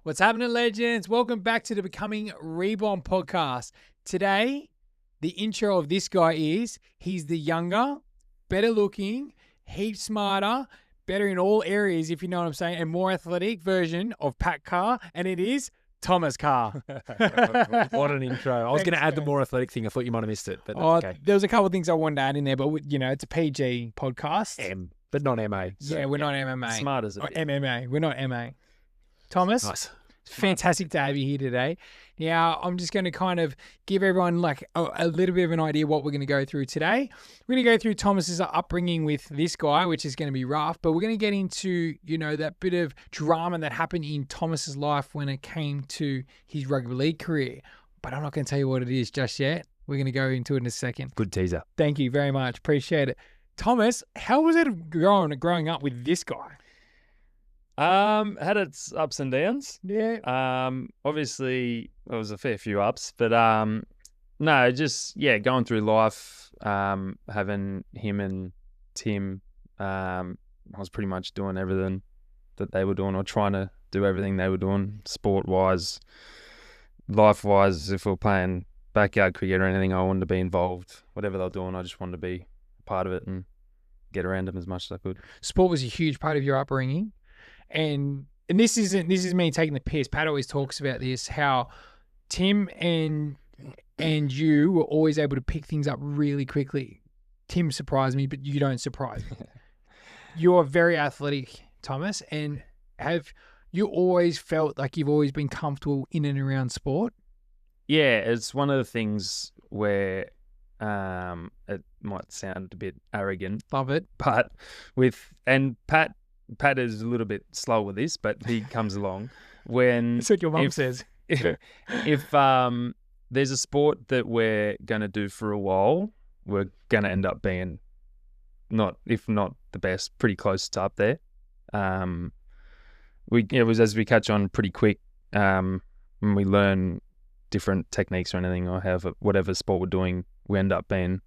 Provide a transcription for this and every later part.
What's happening, legends? Welcome back to the Becoming Reborn podcast. Today, the intro of this guy is, he's the younger, better looking, heaps smarter, better in all areas, if you know what I'm saying, and more athletic version of Pat Carr, and it is Thomas Carr. What an intro. I was going to add the more athletic thing. I thought you might have missed it, but that's okay. There was a couple of things I wanted to add in there, but, you know, it's a PG podcast. M, but not MA. So, yeah, we're not MMA. Smart as it or is. MMA. We're not MA. Thomas? Nice. Fantastic to have you here today. Now, I'm just going to kind of give everyone like a little bit of an idea what we're going to go through today. We're going to go through Thomas's upbringing with this guy, which is going to be rough, but we're going to get into, you know, that bit of drama that happened in Thomas's life when it came to his rugby league career. But I'm not going to tell you what it is just yet. We're going to go into it in a second. Good teaser. Thank you very much. Appreciate it. Thomas, how was it growing up with this guy? Had its ups and downs. Yeah. Obviously there was a fair few ups, but no, just going through life, having him and Tim, I was pretty much doing everything that they were doing, or trying to do everything they were doing, sport wise, life wise. If we were playing backyard cricket or anything, I wanted to be involved. Whatever they were doing, I just wanted to be a part of it and get around them as much as I could. Sport was a huge part of your upbringing. And this is me taking the piss. Pat always talks about this, how Tim and you were always able to pick things up really quickly. Tim surprised me, but you don't surprise me. You're very athletic, Thomas, and have you always felt like you've always been comfortable in and around sport? Yeah, it's one of the things where it might sound a bit arrogant. Love it. But Pat is a little bit slow with this, but he comes along when... That's what your mum says. If there's a sport that we're going to do for a while, we're going to end up being, if not the best, pretty close to up there. It was as we catch on pretty quick when we learn different techniques or anything, or whatever sport we're doing, we end up being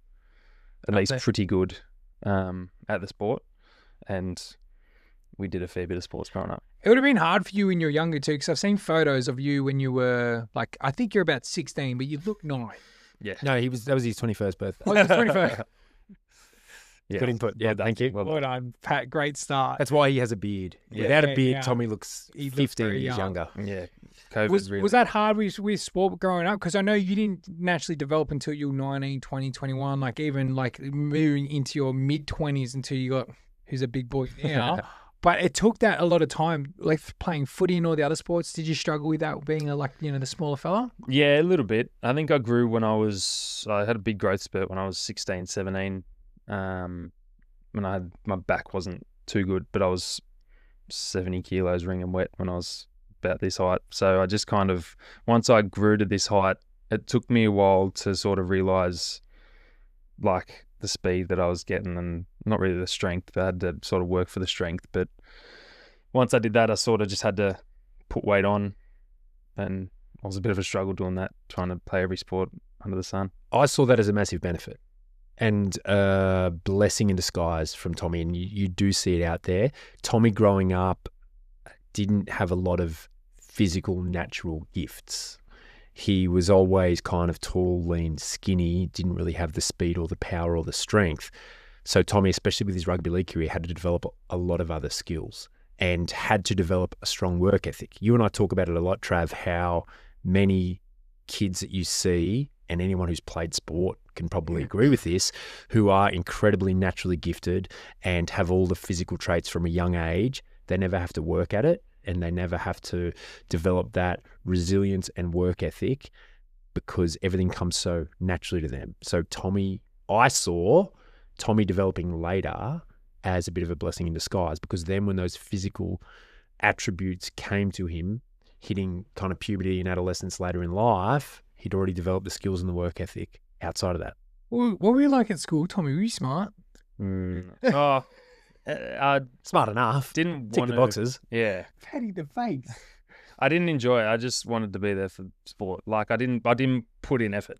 at least pretty good at the sport. And we did a fair bit of sports growing up. It would have been hard for you when you were younger too, because I've seen photos of you when you were like, I think you're about 16, but you look 9. Yeah. No, that was his 21st birthday. Oh, his 21st. Yeah. Good input. Yeah, thank you. Well done, Pat. Great start. That's why he has a beard. Yeah. Without a beard, Yeah. Tommy looks 15 years younger. Yeah. Was that hard with sport growing up? Because I know you didn't naturally develop until you were 19, 20, 21, like even like moving into your mid-20s until you got, who's a big boy now. But it took that a lot of time, like playing footy and all the other sports. Did you struggle with that, being the smaller fella? Yeah, a little bit. I think I grew I had a big growth spurt when I was 16, 17. When my back wasn't too good, but I was 70 kilos wringing wet when I was about this height. So I just kind of, once I grew to this height, it took me a while to sort of realize like the speed that I was getting, and not really the strength, but I had to sort of work for the strength. But once I did that, I sort of just had to put weight on, and it was a bit of a struggle doing that, trying to play every sport under the sun. I saw that as a massive benefit and a blessing in disguise from Tommy, and you do see it out there. Tommy growing up didn't have a lot of physical, natural gifts. He was always kind of tall, lean, skinny, didn't really have the speed or the power or the strength. So Tommy, especially with his rugby league career, had to develop a lot of other skills and had to develop a strong work ethic. You and I talk about it a lot, Trav, how many kids that you see, and anyone who's played sport can probably agree with this, who are incredibly naturally gifted and have all the physical traits from a young age. They never have to work at it, and they never have to develop that resilience and work ethic because everything comes so naturally to them. So I saw Tommy developing later as a bit of a blessing in disguise, because then when those physical attributes came to him, hitting kind of puberty and adolescence later in life, he'd already developed the skills and the work ethic outside of that. What were you like at school, Tommy? Were you smart? Smart enough. Didn't tick the boxes. Yeah. Patty the face. I didn't enjoy it. I just wanted to be there for sport. Like I didn't put in effort.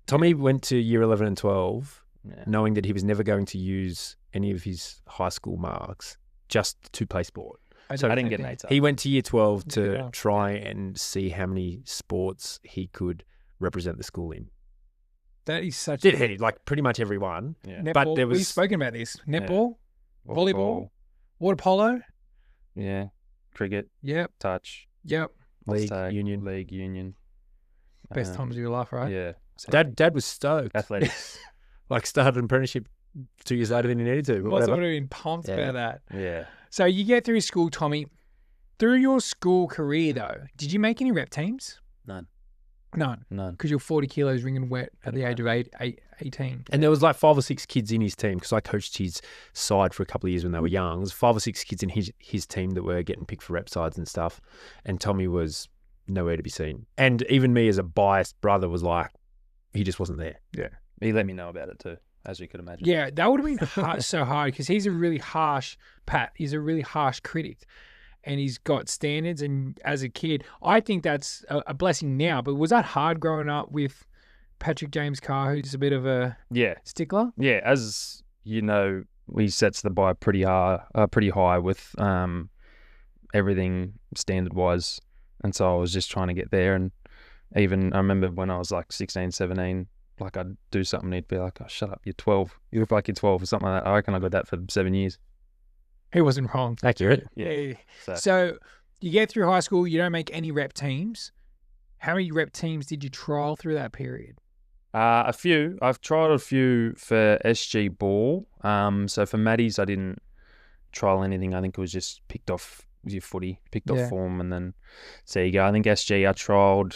Tommy went to year 11 and 12 knowing that he was never going to use any of his high school marks just to play sport. I didn't get an 8 He went to year 12 Good to enough. try and see how many sports he could represent the school in. That is such. Did he? Like pretty much everyone. Yeah. Netball. But there We've was- spoken about this. Netball, volleyball, Ball. water polo. Yeah. Cricket, Yep. touch, Yep. League, tag, union. league, union. Best times of your life, right? Yeah. Dad was stoked. Athletics. Like started an apprenticeship 2 years later than he needed to. But Must have whatever. been pumped Yeah. about that. Yeah. So you get through school, Tommy. Through your school career, though, did you make any rep teams? None. None. None. Because you're 40 kilos ringing wet at the age of 18. And there was like 5 or 6 kids in his team because I coached his side for a couple of years when they were young. There was 5 or 6 kids in his team that were getting picked for rep sides and stuff. And Tommy was nowhere to be seen. And even me as a biased brother was like, he just wasn't there. He let me know about it too, as you could imagine. Yeah, that would have been so hard because he's a really harsh, he's a really harsh critic. And he's got standards. And as a kid, I think that's a blessing now. But was that hard growing up with Patrick James Carr, who's a bit of a Yeah. stickler? Yeah. As you know, he sets the bar pretty high with everything standard wise. And so I was just trying to get there. And even I remember when I was like 16, 17, like I'd do something, he'd be like, oh, shut up, you're 12. You look like you're 12 or something like that. I reckon I got that for 7 years. He wasn't wrong. Accurate. Yeah. So, So you get through high school, you don't make any rep teams. How many rep teams did you trial through that period? a few. I've tried a few for SG ball. So for Maddies, I didn't trial anything. I think it was just picked off your footy, picked Yeah. off form, and then so you go. I think SG I trialled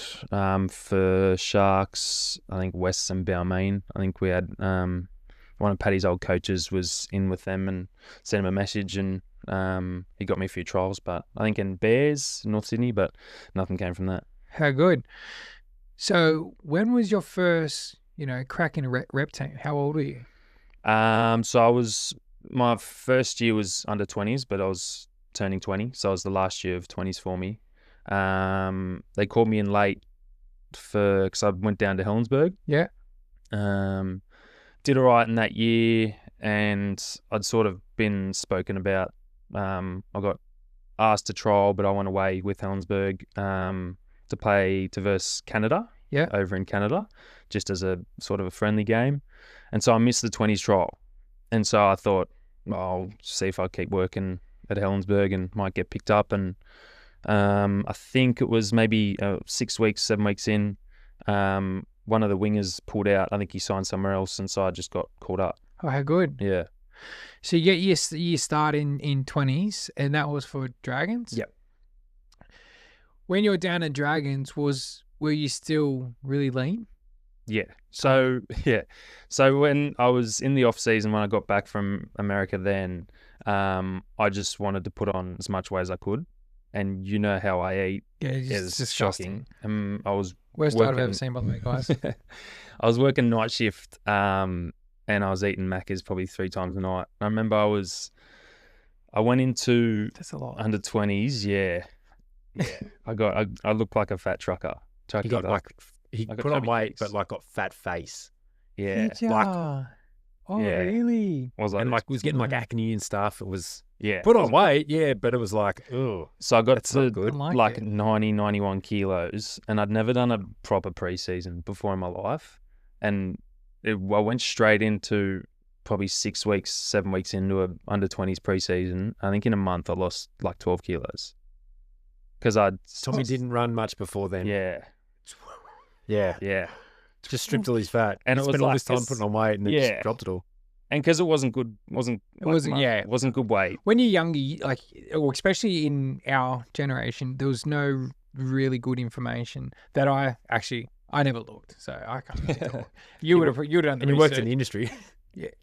for Sharks. I think West and Balmain. I think we had one of Paddy's old coaches was in with them and sent him a message, and he got me a few trials. But I think in Bears, North Sydney, but nothing came from that. How good. So when was your first, crack in a rep team? How old were you? So my first year was under 20s, but I was turning 20, so it was the last year of 20s for me. They called me in late because I went down to Helensburgh. Yeah. Did all right in that year, and I'd sort of been spoken about. I got asked to trial, but I went away with Helensburgh to play to versus Canada. Yeah. Over in Canada, just as a sort of a friendly game. And so I missed the 20s trial. And so I thought, I'll see if I keep working at Helensburgh and might get picked up. And I think it was maybe 6 weeks, 7 weeks in, one of the wingers pulled out. I think he signed somewhere else, and so I just got called up. Oh, how good. Yeah. So you get your start in 20s, and that was for Dragons? Yep. When you were down at Dragons, were you still really lean? Yeah. So when I was in the off season, when I got back from America, then I just wanted to put on as much weight as I could, and you know how I eat. Yeah, It's shocking. I was Worst diet I've working- ever seen, by the way, guys. I was working night shift, and I was eating Macca's probably 3 times a night. I remember I went into That's a lot. under 20s. Yeah. I looked like a fat trucker. He got he I got put on chubby weight, cheeks. but like got fat face. Yeah. Did ya? like- Oh, Yeah. really? I was like, And like was getting like Mm. acne and stuff. It was yeah. put on weight, yeah, but it was like, oh, So I got that's to not good. I like like it. 90, 91 kilos, and I'd never done a proper preseason before in my life. And I went straight into probably 6 weeks, 7 weeks into a under 20s preseason. I think in a month I lost like 12 kilos. Because Tommy didn't run much before then. Yeah. Yeah. Just stripped all his fat. And He it was spent all like this time this- putting on weight and it Yeah. just dropped it all. And because it wasn't good, It wasn't good weight. When you're younger, or especially in our generation, there was no really good information that I never looked, so I can't really talk. You would have done the And you worked in research. the industry.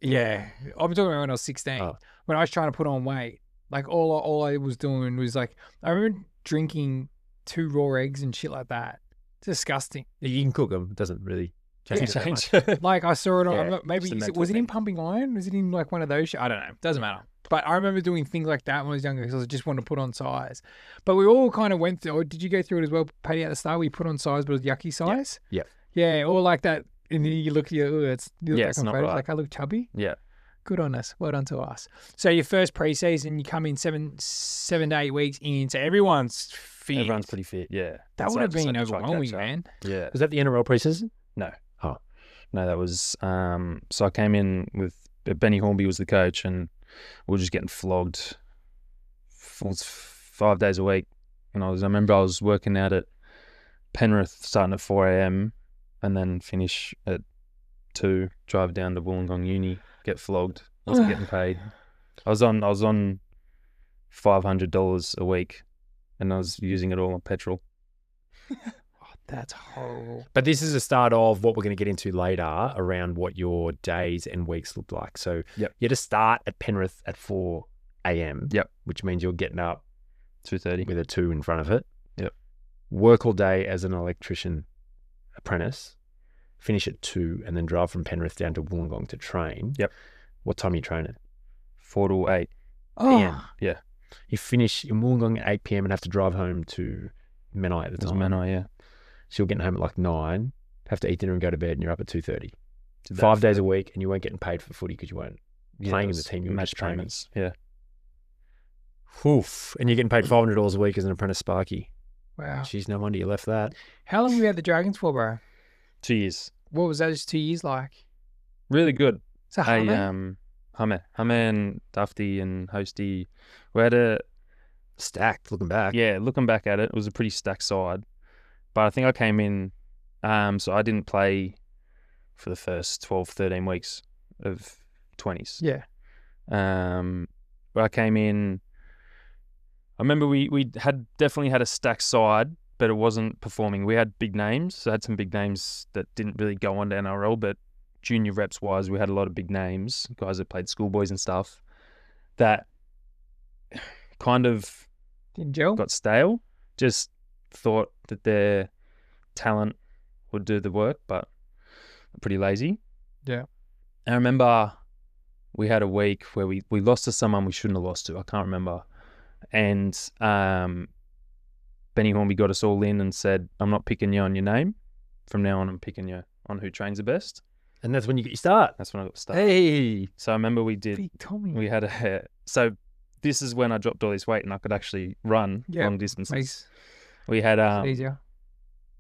Yeah. I'm talking about when I was 16. Oh. When I was trying to put on weight, like all I was doing was like, I remember drinking 2 raw eggs and shit like that. It's disgusting. You can cook them. It doesn't really change that much. Like I saw it on, Yeah, maybe, it's a mental was it in thing. Pumping Iron? Was it in like one of those? I don't know. Doesn't matter. But I remember doing things like that when I was younger because I just wanted to put on size. But we all kind of went through, or did you go through it as well, Paddy, at the start? We put on size, but it was yucky size? Yep. Yeah, or like that. And then you look, you look Yeah, like it's I'm not photos, right. like I look chubby. Yeah. Good on us. Well done to us. So your first preseason, you come in 7 to 8 weeks in, so everyone's fit. Everyone's pretty fit. Yeah, That would have been overwhelming, man. Yeah. Was that the NRL preseason? No. Oh. No, that was so I came in with Benny Hornby was the coach, and we were just getting flogged 5 days a week. And I remember I was working out at Penrith starting at 4 a.m. and then finish at 2, drive down to Wollongong Uni, get flogged, wasn't getting paid. I was on $500 a week, and I was using it all on petrol. That's horrible. But this is the start of what we're going to get into later around what your days and weeks look like. So Yep. you had to start at Penrith at 4 a.m. Yep. Which means you're getting up 2:30 with a 2 in front of it. Yep. Work all day as an electrician apprentice, finish at 2, and then drive from Penrith down to Wollongong to train. Yep. What time are you training? 4 to 8 p.m. Yeah. You finish in Wollongong at 8 p.m. and have to drive home to Menai at the It was time. Menai, yeah. So you're getting home at like 9, have to eat dinner and go to bed, and you're up at 2:30. Did that 5 days for- a week, and you weren't getting paid for footy because you weren't yeah, playing it in the was team, you were match just training. payments. Yeah. Oof. And you're getting paid $500 a week as an apprentice Sparky. Wow. Jeez, no wonder you left that. How long have you had the Dragons for, bro? 2 years. What was that? Just 2 years like? Really good. So Hey, Hame? Hame and Dufty and Hosty, we had a Stacked, looking back. yeah. Looking back at it, it was a pretty stacked side. But I think I came in, so I didn't play for the first 12, 13 weeks of 20s. Yeah. But I came in. I remember we had definitely had a stacked side, but it wasn't performing. We had big names, so I had some big names that didn't really go on to NRL, but junior reps wise, we had a lot of big names, guys that played schoolboys and stuff, that kind of Didn't gel? got stale. Just thought that their talent would do the work, but pretty lazy. Yeah. I remember we had a week where we lost to someone we shouldn't have lost to. I can't remember. And Benny Hornby got us all in and said, I'm not picking you on your name. From now on, I'm picking you on who trains the best. And that's when you get your start. That's when I got started. Hey. So I remember we did, Big Tommy. we had so this is when I dropped all this weight and I could actually run Yeah, long distances. Makes We had, it easier.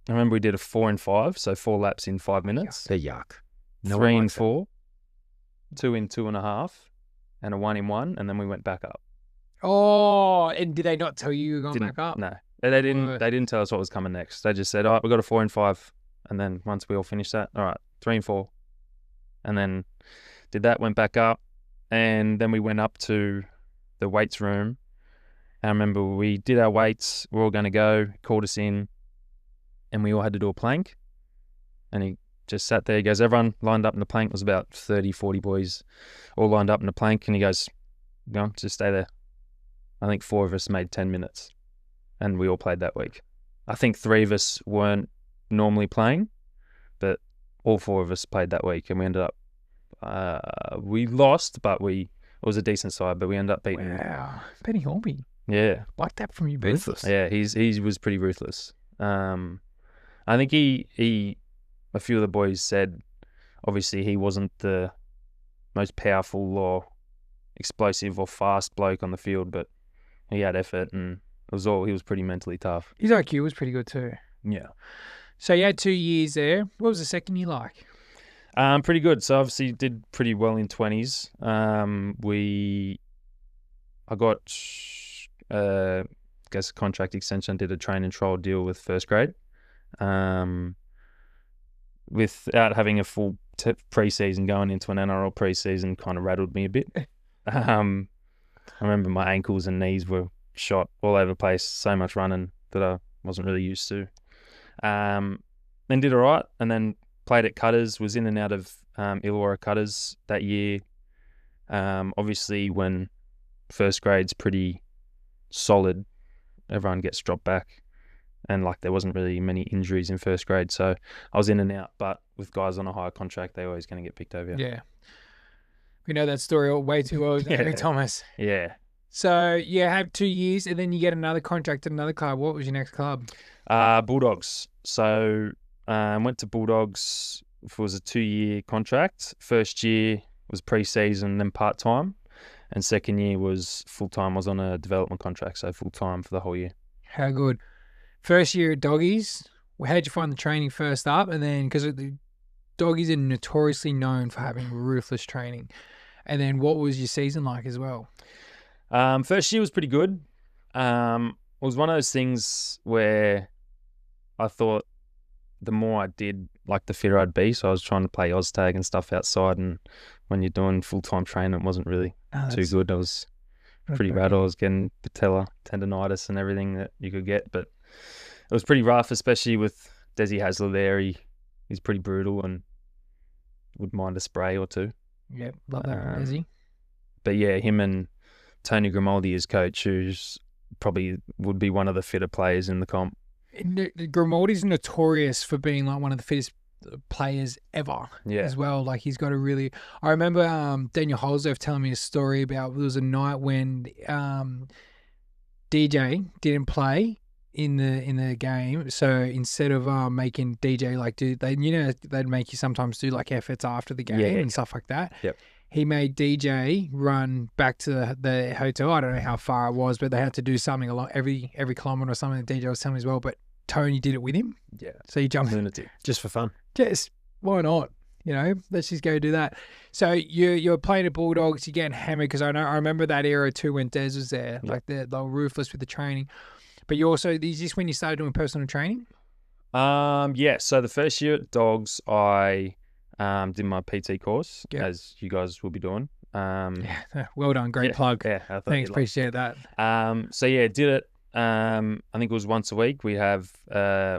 I remember we did a 4 and 5, so 4 laps in 5 minutes. They're yuck. No 3 one and likes that. 4, 2 in 2.5, and a 1 in 1, and then we went back up. Oh, and did they not tell you you were going Didn't, back up? No, they didn't. Word. They didn't tell us what was coming next. They just said, "All right, we got a 4 and 5," and then once we all finished that, all right, 3 and 4, and then did that, went back up, and then we went up to the weights room. I remember we did our weights. We're all going to go. Called us in, and we all had to do a plank. And he just sat there. He goes, everyone lined up in the plank. It was about 30, 40 boys all lined up in the plank. And he goes, no, just stay there. I think 4 of us made 10 minutes. And we all played that week. I think 3 of us weren't normally playing, but all 4 of us played that week. And we ended up, we lost, but it was a decent side, but we ended up beating. Wow. Benny Hornby. Yeah. Like that from you, Ben. Ruthless. Yeah, he was pretty ruthless. I think a few of the boys said, obviously he wasn't the most powerful or explosive or fast bloke on the field, but he had effort and he was pretty mentally tough. His IQ was pretty good too. Yeah. So you had 2 years there. What was the second year like? Pretty good. So obviously did pretty well in 20s. I got I guess a contract extension, did a train and trial deal with first grade. Without having a full pre-season, going into an NRL pre-season kind of rattled me a bit. I remember my ankles and knees were shot all over the place, so much running that I wasn't really used to. Then did all right, and then played at Cutters, was in and out of Illawarra Cutters that year. Obviously, when first grade's pretty solid, everyone gets dropped back. And there wasn't really many injuries in first grade, so I was in and out. But with guys on a higher contract, they're always going to get picked over. Yeah. We know that story way too well, don't we, Yeah. Thomas? Yeah. So you have 2 years and then you get another contract at another club. What was your next club? Bulldogs. So went to Bulldogs. It was a 2-year contract. First year was pre-season, then part-time. And second year was full-time. I was on a development contract, so full-time for the whole year. How good. First year at Doggies, how'd you find the training first up? And then, because the Doggies are notoriously known for having ruthless training. And then what was your season like as well? First year was pretty good. It was one of those things where I thought the more I did, like the fitter I'd be. So I was trying to play Oztag and stuff outside. And when you're doing full-time training, it wasn't really too good. I was pretty bad. I was getting patella tendonitis and everything that you could get. But it was pretty rough, especially with Desi Hasler there. He's pretty brutal and would mind a spray or two. Yep, love that, Desi. But yeah, him and Tony Grimaldi, his coach, who's probably would be one of the fitter players in the comp. Grimaldi's notorious for being like one of the fittest players ever as well. Like he's got a really... I remember Daniel Holsdorf telling me a story about there was a night when DJ didn't play in the game. So instead of making DJ like do they, they'd make you sometimes do like efforts after the game and stuff like that. Yep. He made DJ run back to the hotel. I don't know how far it was, but they had to do something along every kilometre or something that DJ was telling me as well. But Tony did it with him. Yeah. So you jumped Lunatic. Just for fun. Just why not? Let's just go do that. So you're playing at Bulldogs, you're getting hammered, because I remember that era too when Des was there. Like they were ruthless with the training. But you also, is this when you started doing personal training? Yeah. So the first year at Dogs, I did my PT course, as you guys will be doing. Well done. Great plug. Yeah. Thanks. Appreciate that. So yeah, did it. I think it was once a week. We have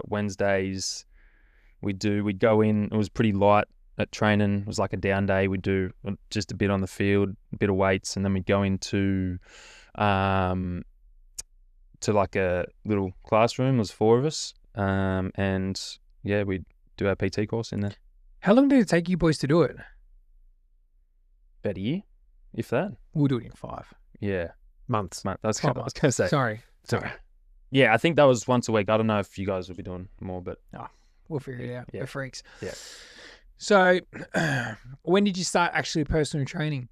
Wednesdays. We'd go in. It was pretty light at training. It was like a down day. We'd do just a bit on the field, a bit of weights, and then we'd go into to like a little classroom. There was 4 of us, and yeah, we'd do our PT course in there. How long did it take you boys to do it? About a year, if that. We'll do it in 5. Yeah, months. That's what I was going to say. Sorry. Yeah, I think that was once a week. I don't know if you guys will be doing more, but we'll figure it out. Yeah. We're freaks. Yeah. So, when did you start actually personal training?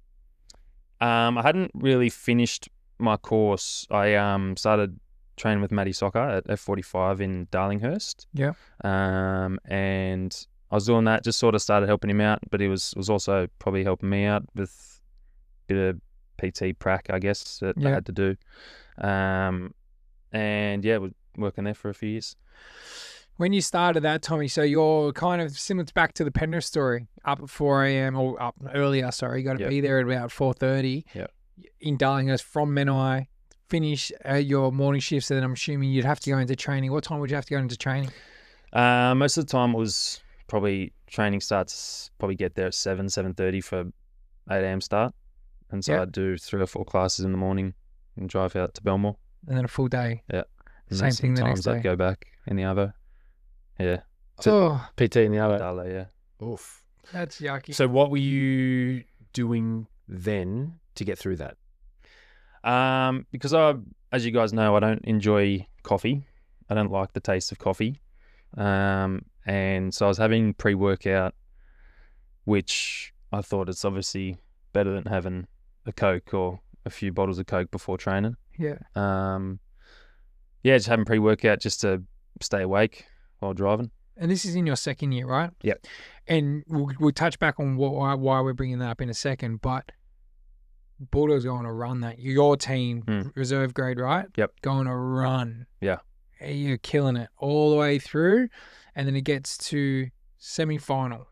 I hadn't really finished my course. I started training with Matty Soccer at F45 in Darlinghurst. Yeah. And I was doing that, just sort of started helping him out, but he was also probably helping me out with a bit of PT prac, I guess, that I had to do. And yeah, we're working there for a few years. When you started that, Tommy, so you're kind of similar back to the Penrith story, up at 4 a.m. or up earlier, sorry. You got to be there at about 4:30 in Darlinghurst from Menai, finish your morning shifts, and then I'm assuming you'd have to go into training. What time would you have to go into training? Most of the time it was probably training starts, probably get there at 7:30 for 8 a.m. start. And so I'd do 3 or 4 classes in the morning and drive out to Belmore. And then a full day. Yeah. And Same thing the next day. I'd go back in the other. Yeah. PT in the other. Darla, yeah. Oof. That's yucky. So what were you doing then to get through that? Because as you guys know, I don't enjoy coffee. I don't like the taste of coffee. And so I was having pre-workout, which I thought it's obviously better than having a Coke or a few bottles of Coke before training. Yeah. Just having pre-workout just to stay awake while driving. And this is in your second year, right? Yep. And we'll touch back on why we're bringing that up in a second, but Bulldogs going to run that. Your team, reserve grade, right? Yep. Going to run. Yeah. You're killing it all the way through, and then it gets to semi-final.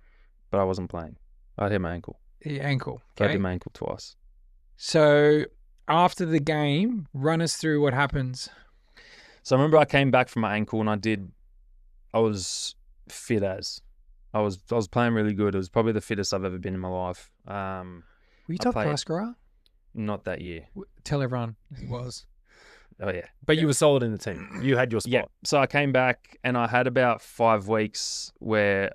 But I wasn't playing. I hit my ankle. Your ankle. Okay. Okay? I did my ankle twice. So after the game, run us through what happens. So I remember I came back from my ankle and I was fit as. I was playing really good. It was probably the fittest I've ever been in my life. Were you top class scorer? Not that year. Tell everyone it was. Oh, yeah. But you were solid in the team. You had your spot. Yeah. So I came back and I had about 5 weeks where,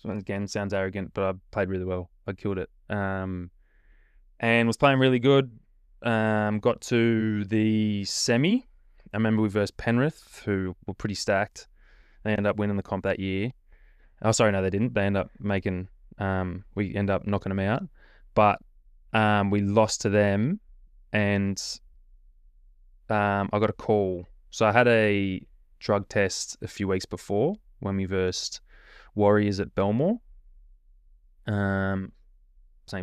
again, sounds arrogant, but I played really well. I killed it. And was playing really good. Got to the semi. I remember we versed Penrith, who were pretty stacked. They ended up winning the comp that year. Oh, sorry, no, they didn't. They ended up making We end up knocking them out, but we lost to them, and I got a call. So I had a drug test a few weeks before when we versed Warriors at Belmore. Same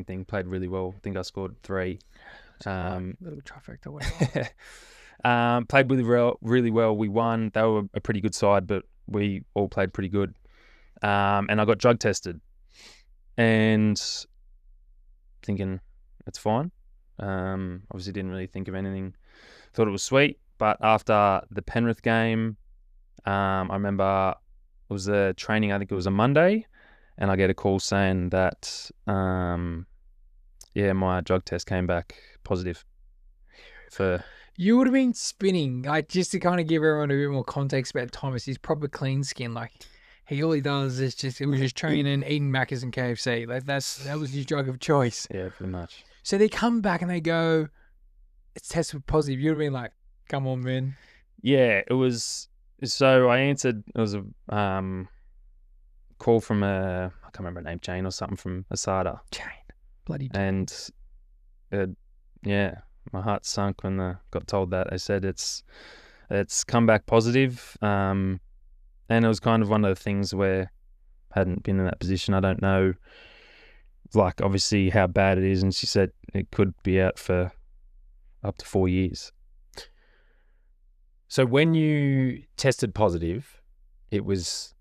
thing, played really well. I think I scored 3. Little trifecta. Whatever. Played really well. We won. They were a pretty good side, but we all played pretty good. And I got drug tested, and thinking it's fine. Obviously didn't really think of anything. Thought it was sweet. But after the Penrith game, I remember it was a training. I think it was a Monday, and I get a call saying that, my drug test came back positive. You would have been spinning, like, just to kind of give everyone a bit more context about Thomas. He's proper clean skin. Like, all he does is just training, eating Macca's and KFC. Like, that was his drug of choice. Yeah, pretty much. So they come back and they go, it's tested positive. You'd have been like, come on, man. Yeah, it was. So I answered. It was a call from I can't remember her name, Jane or something from Asada. Jane, bloody Jane. And my heart sunk when I got told that. They said it's come back positive. And it was kind of one of the things where I hadn't been in that position. I don't know, like, obviously how bad it is. And she said it could be out for up to 4 years. So when you tested positive, it was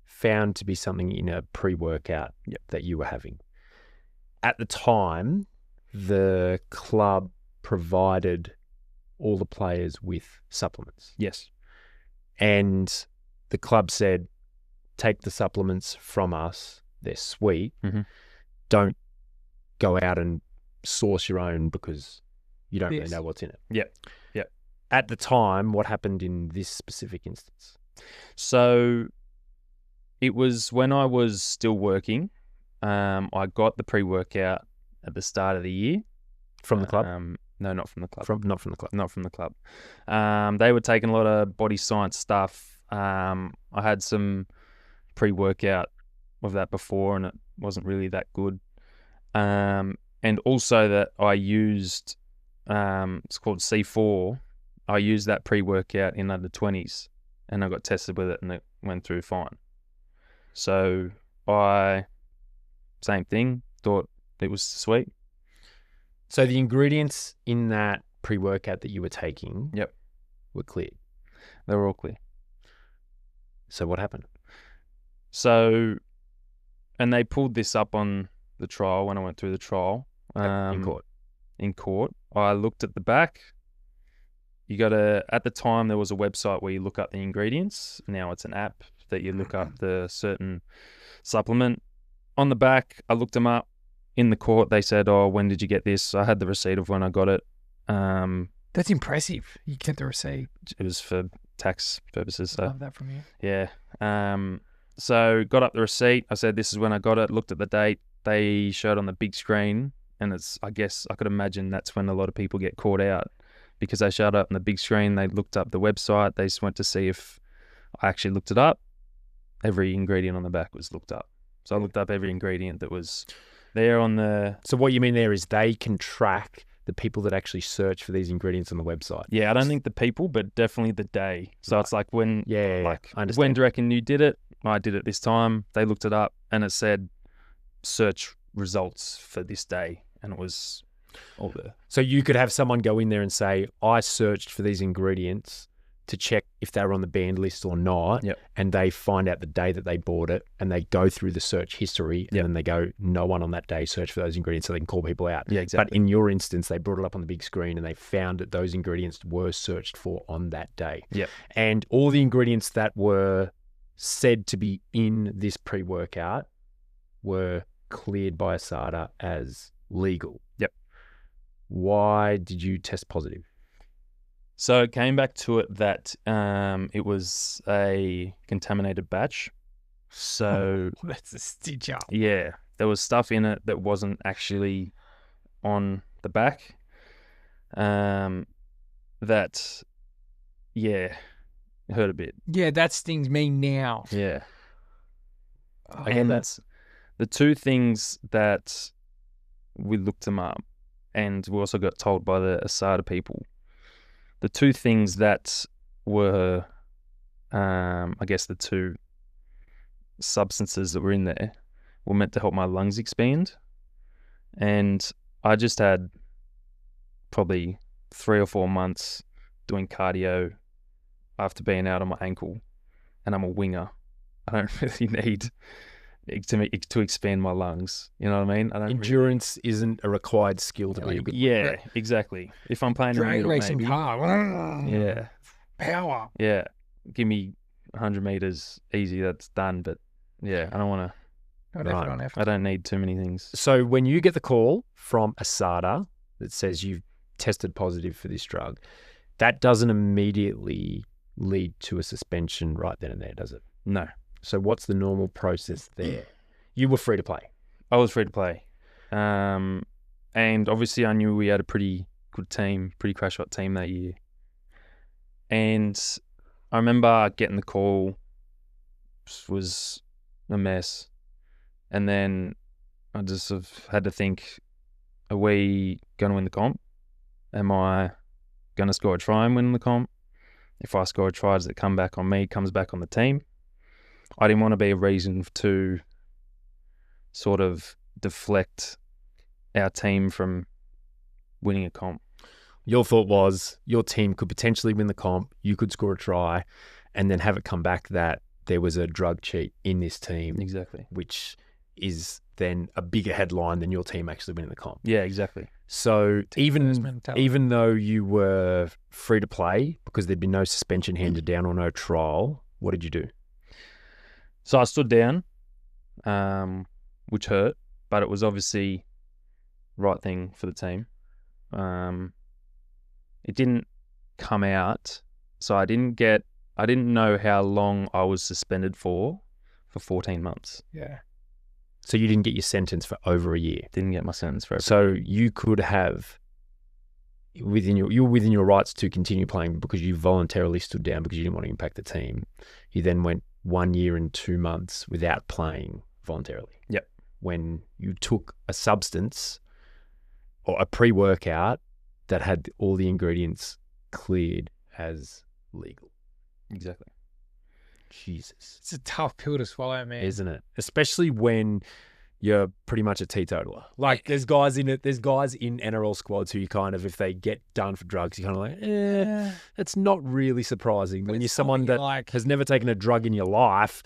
found to be something in a pre-workout that you were having. At the time, the club provided all the players with supplements. Yes. And the club said, take the supplements from us. They're sweet. Mm-hmm. Don't go out and source your own because you don't really know what's in it. Yep. At the time, what happened in this specific instance? So it was when I was still working. I got the pre-workout at the start of the year. From the club? No, not from the club. Not from the club. Not from the club. They were taking a lot of body science stuff. I had some pre-workout of that before, and it wasn't really that good. And also that I used, it's called C4. I used that pre-workout in under 20s, and I got tested with it, and it went through fine. So same thing, thought it was sweet. So the ingredients in that pre-workout that you were taking were clear. They were all clear. So what happened? So, and they pulled this up on the trial when I went through the trial. In court. In court. I looked at the back. At the time there was a website where you look up the ingredients. Now it's an app that you look up the certain supplement. On the back, I looked them up. In the court, they said, "Oh, when did you get this?" I had the receipt of when I got it. That's impressive. You get the receipt. It was for tax purposes. So. Love that from you. Yeah. So got up the receipt. I said, "This is when I got it." Looked at the date. They showed on the big screen, and I guess I could imagine that's when a lot of people get caught out because they showed up on the big screen. They looked up the website. They just went to see if I actually looked it up. Every ingredient on the back was looked up. So I looked up every ingredient that was there on the... So what you mean there is they can track the people that actually search for these ingredients on the website. Yeah, I don't think the people, but definitely the day. So It's like when... I understand. When do you reckon you did it? I did it this time. They looked it up and it said search results for this day. And it was all there. So you could have someone go in there and say, I searched for these ingredients to check if they were on the banned list or not. Yep. And they find out the day that they bought it and they go through the search history and then they go, no one on that day searched for those ingredients, so they can call people out. Yeah, exactly. But in your instance, they brought it up on the big screen and they found that those ingredients were searched for on that day. Yep. And all the ingredients that were said to be in this pre-workout were cleared by ASADA as legal. Yep. Why did you test positive? So it came back to it that it was a contaminated batch. So that's a stitch up. Yeah, there was stuff in it that wasn't actually on the back. It hurt a bit. Yeah, that stings me now. Yeah. I get that. the two things that we looked them up, and we also got told by the ASADA people, the two things that were, I guess, the two substances that were in there were meant to help my lungs expand. And I just had probably 3 or 4 months doing cardio after being out on my ankle, and I'm a winger. I don't really need to expand my lungs. You know what I mean? Endurance isn't a required skill to be a good. Yeah, exactly. If I'm playing in the Drag middle, racing maybe. car. Yeah, Power. yeah. Give me 100 meters easy. That's done. But yeah, I don't want to. Not Right. effort on effort. I don't need too many things. So when you get the call from ASADA that says you've tested positive for this drug, that doesn't immediately lead to a suspension right then and there, does it? No, So what's the normal process there? You were free to play. I was free to play. And obviously I knew we had a pretty good team, pretty crash hot team that year. And I remember getting the call, was a mess. And then I just sort of had to think, are we going to win the comp? Am I going to score a try and win the comp? If I score a try, does it come back on me, comes back on the team? I didn't want to be a reason to sort of deflect our team from winning a comp. Your thought was your team could potentially win the comp, you could score a try, and then have it come back that there was a drug cheat in this team, Exactly. which is then a bigger headline than your team actually winning the comp. Yeah, exactly. So First even mentality. though you were free to play because there'd been no suspension handed down or no trial, what did you do? So I stood down, which hurt, but it was obviously right thing for the team. It didn't come out, so I didn't know how long I was suspended for 14 months. Yeah. So you didn't get your sentence for over a year. Didn't get my sentence for it. So you could have you were within your rights to continue playing because you voluntarily stood down because you didn't want to impact the team. You then went 1 year and 2 months without playing voluntarily. Yep. When you took a substance or a pre-workout that had all the ingredients cleared as legal. Exactly. Jesus. It's a tough pill to swallow, man. Isn't it? Especially when you're pretty much a teetotaler. Like there's guys in NRL squads who you kind of, if they get done for drugs, you're kind of like, that's not really surprising. But When you're it's someone something that like- has never taken a drug in your life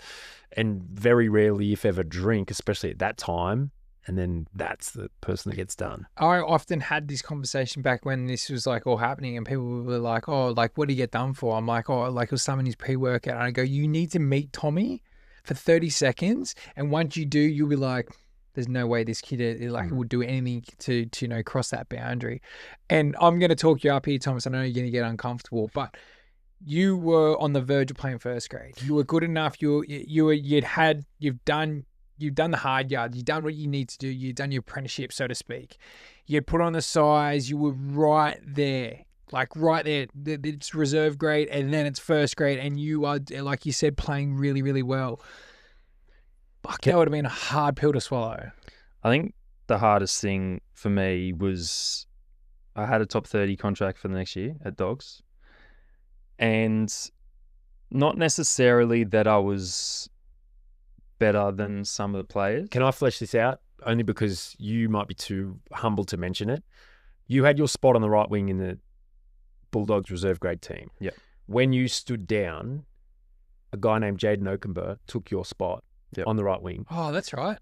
and very rarely, if ever, drink, especially at that time, and then that's the person that gets done. I often had this conversation back when this was like all happening and people were like, oh, like, what did he get done for? I'm like, oh, like it was someone his pre-workout. And I go, you need to meet Tommy for 30 seconds. And once you do, you'll be like, there's no way this kid would do anything to cross that boundary. And I'm going to talk you up here, Thomas. I know you're going to get uncomfortable, but you were on the verge of playing first grade. You were good enough. You've done the hard yards. You've done what you need to do. You've done your apprenticeship, so to speak. You had put on the size. You were right there. Like right there. It's reserve grade and then it's first grade. And you are, like you said, playing really, really well. Fuck, that would have been a hard pill to swallow. I think the hardest thing for me was I had a top 30 contract for the next year at Dogs. And not necessarily that I was better than some of the players. Can I flesh this out? Only because you might be too humble to mention it. You had your spot on the right wing in the Bulldogs reserve grade team. Yeah. When you stood down, a guy named Jaden Okenberg took your spot on the right wing. Oh, that's right.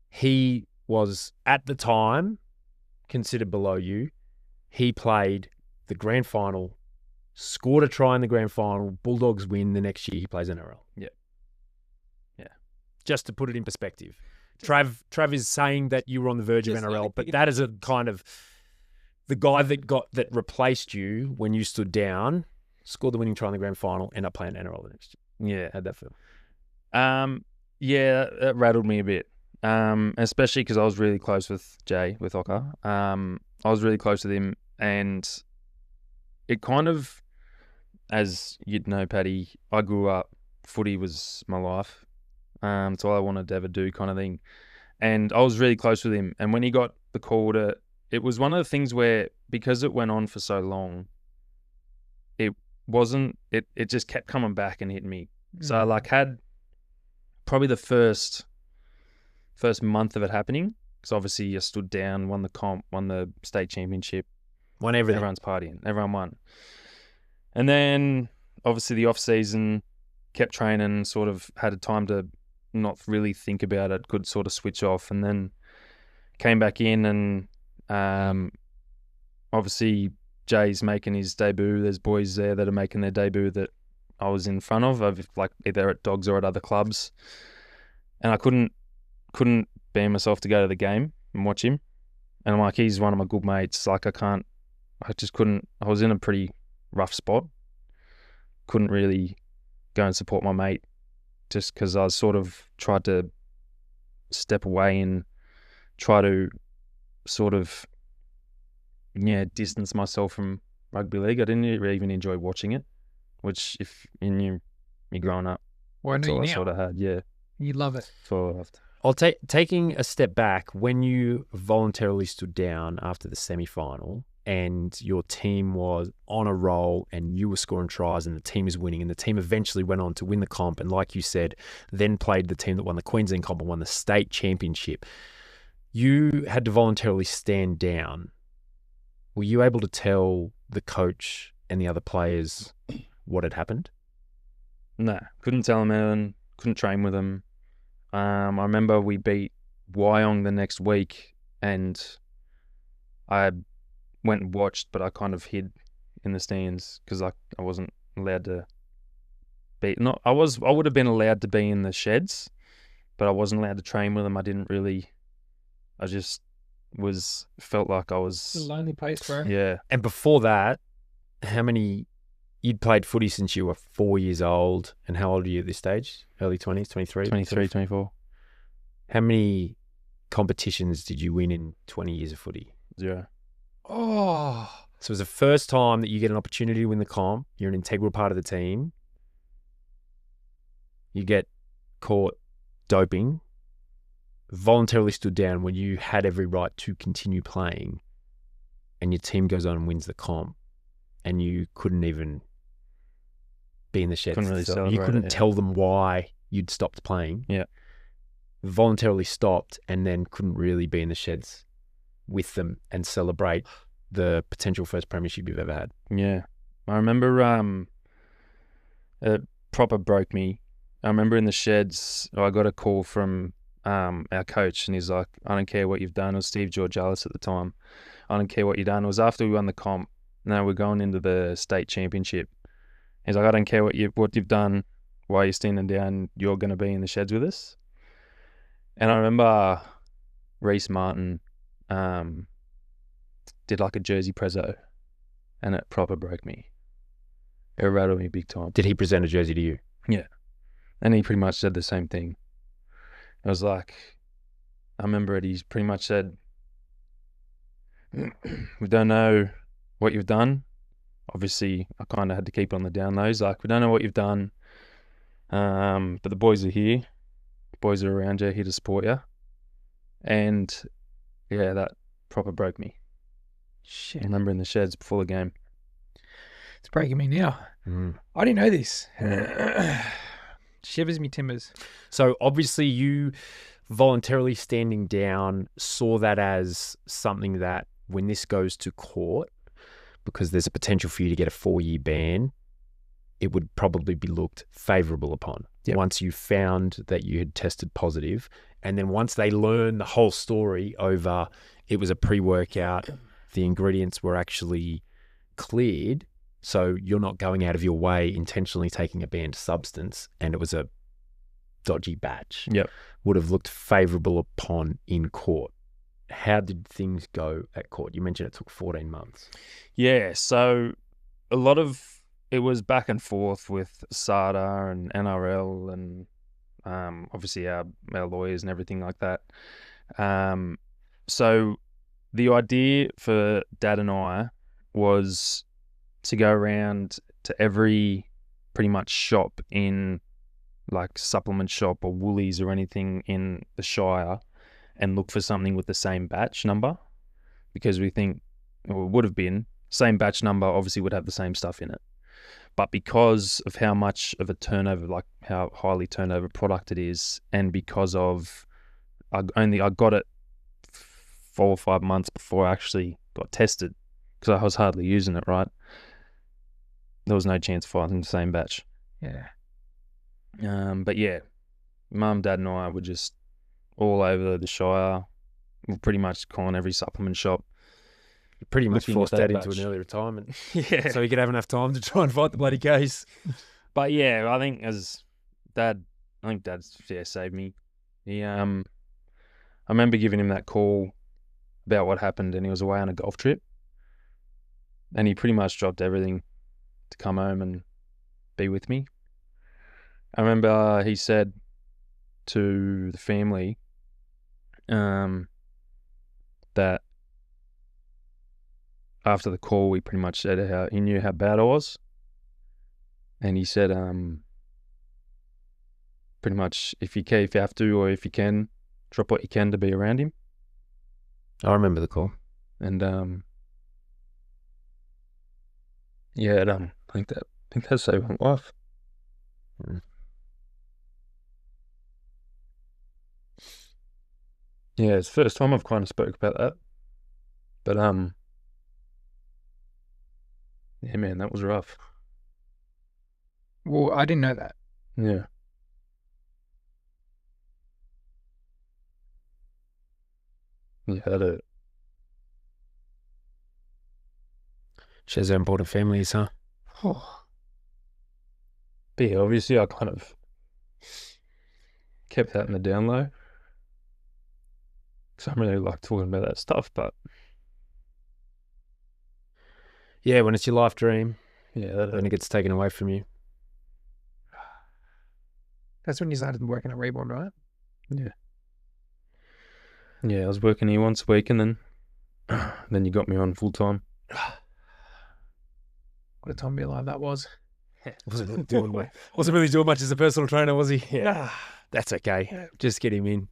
He was, at the time, considered below you. He played the grand final, scored a try in the grand final, Bulldogs win the next year. He plays NRL. Yeah. Just to put it in perspective. Trav is saying that you were on the verge of Just NRL, like but that is a kind of the guy that replaced you when you stood down, scored the winning try in the grand final, ended up playing NRL the next year. Yeah. How'd that feel? Yeah, it rattled me a bit, especially because I was really close with Jay, with Ocker. I was really close with him, and it kind of, as you'd know, Paddy, I grew up, footy was my life. It's all I wanted to ever do kind of thing. And I was really close with him. And when he got the call it was one of the things where, because it went on for so long, it just kept coming back and hitting me. So I like had probably the first month of it happening, because obviously I stood down, won the comp, won the state championship, won everything. Everyone's partying, everyone won. And then obviously the off season, kept training, sort of had a time to not really think about it, could sort of switch off, and then came back in, and obviously Jay's making his debut. There's boys there that are making their debut that I was in front of like either at Dogs or at other clubs, and I couldn't bear myself to go to the game and watch him. And I'm like, he's one of my good mates. Like I just couldn't. I was in a pretty rough spot. Couldn't really go and support my mate, just because I sort of tried to step away and try to sort of distance myself from rugby league. I didn't even enjoy watching it, which if you're growing up, Well, I know that's all you I now. sort of had. Yeah, You love it. that's all I loved. I'll taking a step back, when you voluntarily stood down after the semi-final and your team was on a roll and you were scoring tries and the team is winning, and the team eventually went on to win the comp, and like you said, then played the team that won the Queensland comp and won the state championship. You had to voluntarily stand down. Were you able to tell the coach and the other players what had happened? No, couldn't tell him anything. Couldn't train with him. I remember we beat Wyong the next week, and I went and watched, but I kind of hid in the stands because I wasn't allowed to be. Not I would have been allowed to be in the sheds, but I wasn't allowed to train with them. I didn't really. I just felt like I It's a was. lonely place, bro. Yeah, And before that, you'd played footy since you were 4 years old, and how old are you at this stage? Early 20s, 23? 23, 24. How many competitions did you win in 20 years of footy? 0. Oh, So it was the first time that you get an opportunity to win the comp. You're an integral part of the team. You get caught doping, voluntarily stood down when you had every right to continue playing, and your team goes on and wins the comp, and you couldn't even be in the sheds. Couldn't really So celebrate you couldn't it, yeah. tell them why you'd stopped playing. Yeah. Voluntarily stopped, and then couldn't really be in the sheds with them and celebrate the potential first premiership you've ever had. Yeah. I remember it proper broke me. I remember in the sheds, I got a call from our coach, and he's like, I don't care what you've done. It was Steve Georgalis at the time. I don't care what you've done. It was after we won the comp. Now we're going into the state championship. He's like, I don't care what you've done. Why are you standing down? You're going to be in the sheds with us. And I remember Reece Martin did like a jersey prezzo, and it proper broke me. It rattled me big time. Did he present a jersey to you? And he pretty much said the same thing. It was like, I remember it, he's pretty much said, we don't know what you've done. Obviously, I kind of had to keep it on the down low. He's like, we don't know what you've done, but the boys are here. Boys are around you, here to support you. And yeah, that proper broke me. shit. I remember in the sheds before the game. It's breaking me now. I didn't know this. Shivers me timbers. So obviously you voluntarily standing down saw that as something that when this goes to court, because there's a potential for you to get a 4-year ban, it would probably be looked favourable upon. Yep. Once you found that you had tested positive, and then once they learn the whole story over it was a pre-workout, the ingredients were actually cleared, so you're not going out of your way intentionally taking a banned substance, and it was a dodgy batch. Yep. Would have looked favourable upon in court. How did things go at court? You mentioned it took 14 months. Yeah, so a lot of it was back and forth with SADA and NRL and obviously our lawyers and everything like that. So the idea for Dad and I was to go around to every pretty much shop in like supplement shop or Woolies or anything in the Shire and look for something with the same batch number, because we think, or it would have been, same batch number obviously would have the same stuff in it. But because of how much of a turnover, like how highly turnover product it is, and because of I got it 4 or 5 months before I actually got tested, because I was hardly using it, right? There was no chance of finding the same batch. Yeah. But yeah, Mum, Dad, and I were just all over the Shire. We're pretty much calling every supplement shop. Pretty much Looking at forced that Dad into batch. an early retirement. Yeah. So he could have enough time to try and fight the bloody case. But yeah, I think Dad's saved me. He I remember giving him that call about what happened, and he was away on a golf trip, and he pretty much dropped everything to come home and be with me. I remember he said to the family that after the call, we pretty much said how he knew how bad I was, and he said pretty much if you have to, or if you can, drop what you can to be around him. I remember the call. And yeah, I think that saved my life. Mm. Yeah, it's the first time I've kind of spoke about that. But yeah, man, that was rough. Well, I didn't know that. Yeah. Yeah, that hurt. Shows how important family is, huh? Oh, But yeah, obviously I kind of kept that in the down low, because I don't really like talking about that stuff, but Yeah, when it's your life dream, yeah, that then hurt. it gets taken away from you. that's when you started working at Reborn, right? Yeah, I was working here once a week, and then you got me on full time. What a time to be alive that was. Wasn't really doing much as a personal trainer, was he? Yeah. That's okay. Yeah. Just get him in.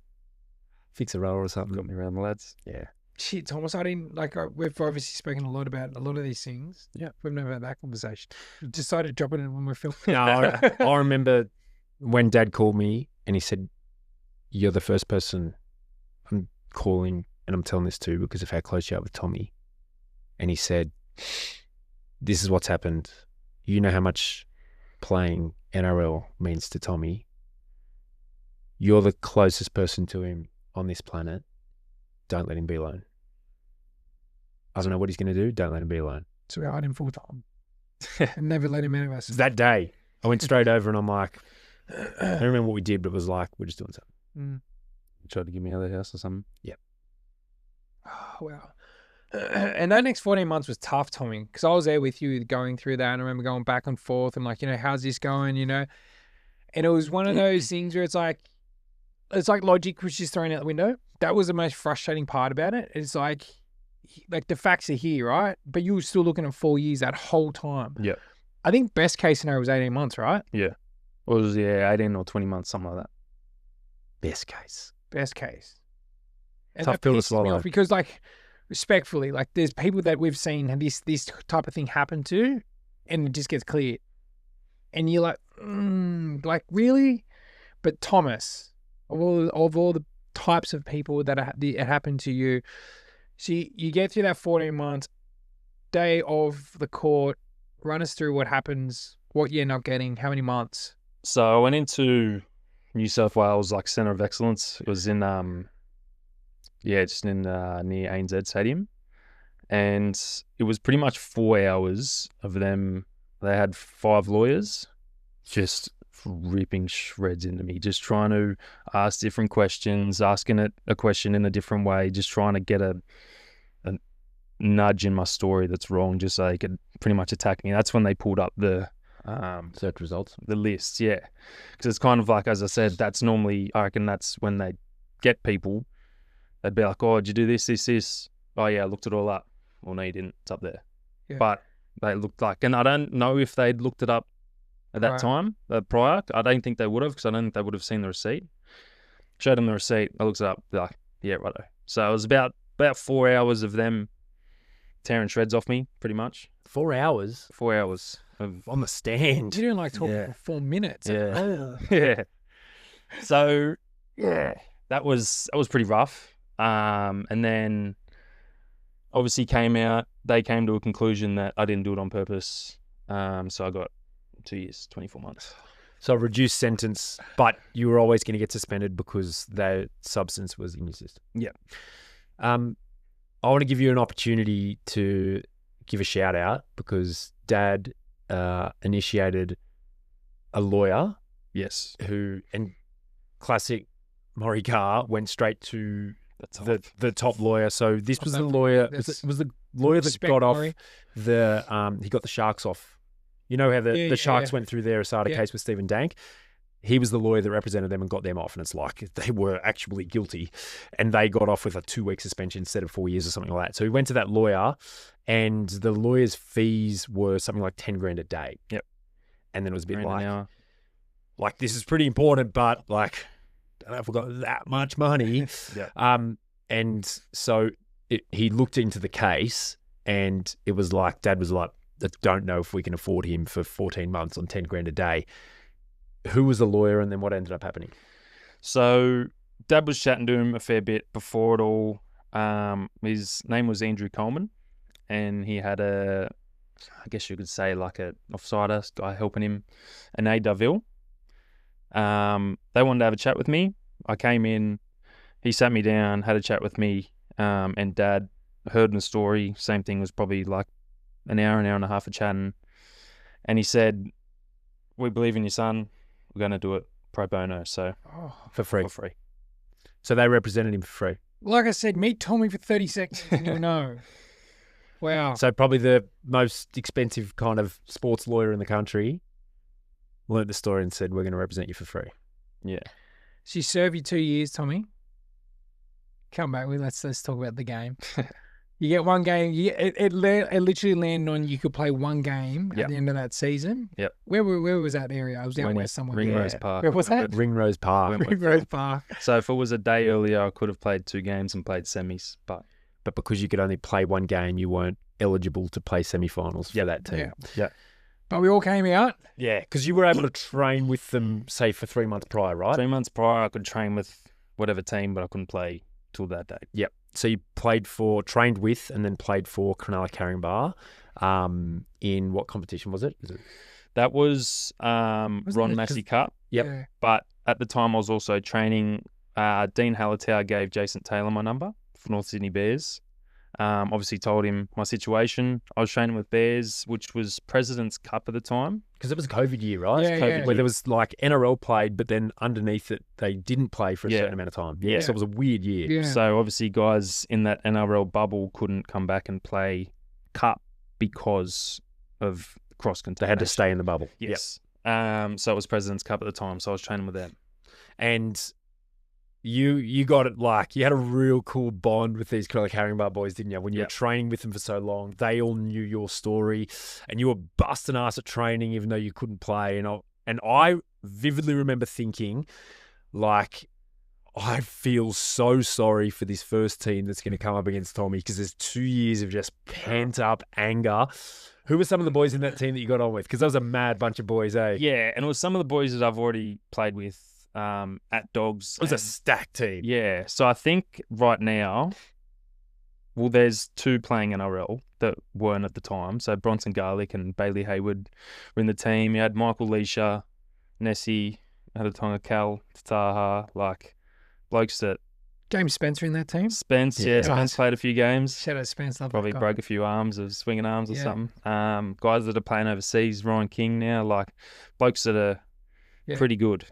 Fix a roll or something. Got me around the lads. Yeah. Shit, Thomas, I didn't we've obviously spoken a lot about a lot of these things. Yeah. We've never had that conversation. We decided to drop it in when we're filming. No, I remember when Dad called me and he said, "You're the first person I'm calling and I'm telling this to because of how close you are with Tommy." And he said, "This is what's happened. You know how much playing NRL means to Tommy. You're the closest person to him on this planet. Don't let him be alone. I don't know what he's going to do. Don't let him be alone." So we hired him full time. And never let him out of us. That day, I went straight over and I'm like, I don't remember what we did, but it was like, we're just doing something. You tried to give me out of the house or something. Oh, wow. And that next 14 months was tough, Tommy, because I was there with you going through that. And I remember going back and forth and like, how's this going, And it was one of those things where it's like logic was just thrown out the window. That was the most frustrating part about it. It's like the facts are here, right? But you were still looking at 4 years that whole time. Yeah. I think best case scenario was 18 months, right? Yeah. Or it was 18 or 20 months, something like that. Best case. Best case. And Tough that pill to pisses me swallow. off because, like, respectfully, like, there's people that we've seen this type of thing happen to, and it just gets cleared. And you're like, like, really? But Thomas, of all the types of people that it happened to you, see, you get through that 14 months, day of the court, run us through what happens, what you end up getting, how many months? So I went into New South Wales, like Centre of Excellence. It was in, just in near ANZ Stadium. And it was pretty much 4 hours of them. They had 5 lawyers just ripping shreds into me, just trying to ask different questions, asking it a question in a different way, just trying to get a nudge in my story that's wrong, just so they could pretty much attack me. That's when they pulled up the Search results. the list, yeah. Because it's kind of like, as I said, that's normally, I reckon that's when they get people. They'd be like, oh, did you do this? Oh, yeah, I looked it all up. Well, no, you didn't. It's up there. Yeah. But they looked like, and I don't know if they'd looked it up at that Right. time, prior. I don't think they would have, because I don't think they would have seen the receipt. Showed them the receipt. I looked it up. They're like, Yeah, righto. So it was about 4 hours of them tearing shreds off me, pretty much. 4 hours 4 hours of on the stand. You didn't like talking Yeah. for 4 minutes. Yeah. Yeah. So yeah, that was pretty rough. And then obviously they came to a conclusion that I didn't do it on purpose. So I got 2 years, 24 months. So a reduced sentence, but you were always going to get suspended because that substance was in your system. Yeah. I want to give you an opportunity to give a shout out because Dad initiated a lawyer Yes. and classic Maury Carr went straight to the top lawyer. So this was the lawyer. It was the lawyer that got off Maury. he got the Sharks off. You know how the Sharks went through their Asada case with Stephen Dank? He was the lawyer that represented them and got them off. And it's like they were actually guilty and they got off with a 2-week suspension instead of 4 years or something like that. So he went to that lawyer and the lawyer's fees were something like 10 grand a day. Yep. And then it was a bit Grand an hour. like, this is pretty important, but like, I don't know if we've got that much money. Yeah. And so he looked into the case and it was like, Dad was like, I don't know if we can afford him for 14 months on 10 grand a day. Who was the lawyer and then what ended up happening? So Dad was chatting to him a fair bit before it all. His name was Andrew Coleman and he had I guess you could say like a offsider guy helping him, Anae Daville. They wanted to have a chat with me. I came in, he sat me down, had a chat with me, and Dad heard the story. Same thing, was probably like an hour and a half of chatting. And he said, we believe in your son. We're going to do it pro bono. So For free. for free. So they represented him for free. Like I said, meet Tommy for 30 seconds and you'll know. Wow. So probably the most expensive kind of sports lawyer in the country learnt the story and said, we're going to represent you for free. Yeah. So you serve your 2 years, Tommy. Come back with let's talk about the game. You get one game. It literally landed on you could play one game at the end of that season. Yep. Where was that area? I was out west somewhere. Ringrose Park. Where was that? Ringrose Park. Wentworth. Ringrose Park. So if it was a day earlier, I could have played 2 games and played semis. But Because you could only play one game, you weren't eligible to play semi-finals for that team. yeah. But we all came out. Yeah, because you were able to train with them, say, for 3 months prior, right? 3 months prior, I could train with whatever team, but I couldn't play till that day. Yep. So you trained with and then played for Cronulla Carringbar in what competition was it? That was Ron Massey Cup. Yep. Yeah. But at the time, I was also training. Dean Hallertau gave Jason Taylor my number for North Sydney Bears. Obviously told him my situation. I was training with Bears, which was President's Cup at the time. Because it was a COVID year, right? Yeah, COVID yeah. Where there was like NRL played, but then underneath it, they didn't play for a certain amount of time. Yeah. So it was a weird year. Yeah. So obviously guys in that NRL bubble couldn't come back and play Cup because of cross-contamination. They had to stay in the bubble. Yes. So it was President's Cup at the time, so I was training with them. And you got it, like, you had a real cool bond with these Cronulla Carringbar boys, didn't you? When you were training with them for so long, they all knew your story and you were busting ass at training even though you couldn't play. And I vividly remember thinking, like, I feel so sorry for this first team that's going to come up against Tommy because there's 2 years of just pent up anger. Who were some of the boys in that team that you got on with? Because that was a mad bunch of boys, eh? Yeah, and it was some of the boys that I've already played with at Dogs. It was a stacked team. Yeah, so I think right now, well, there's 2 playing NRL that weren't at the time. So Bronson Garlick and Bailey Hayward were in the team. You had Michael Leisha, Nessie, Hatatonga Cal, Tataha, like blokes that... James Spencer in that team. Spence played a few games. Shout out Spence. Love Probably that guy. broke a few arms of swinging arms or something. Guys that are playing overseas, Ryan King now, like blokes that are pretty good.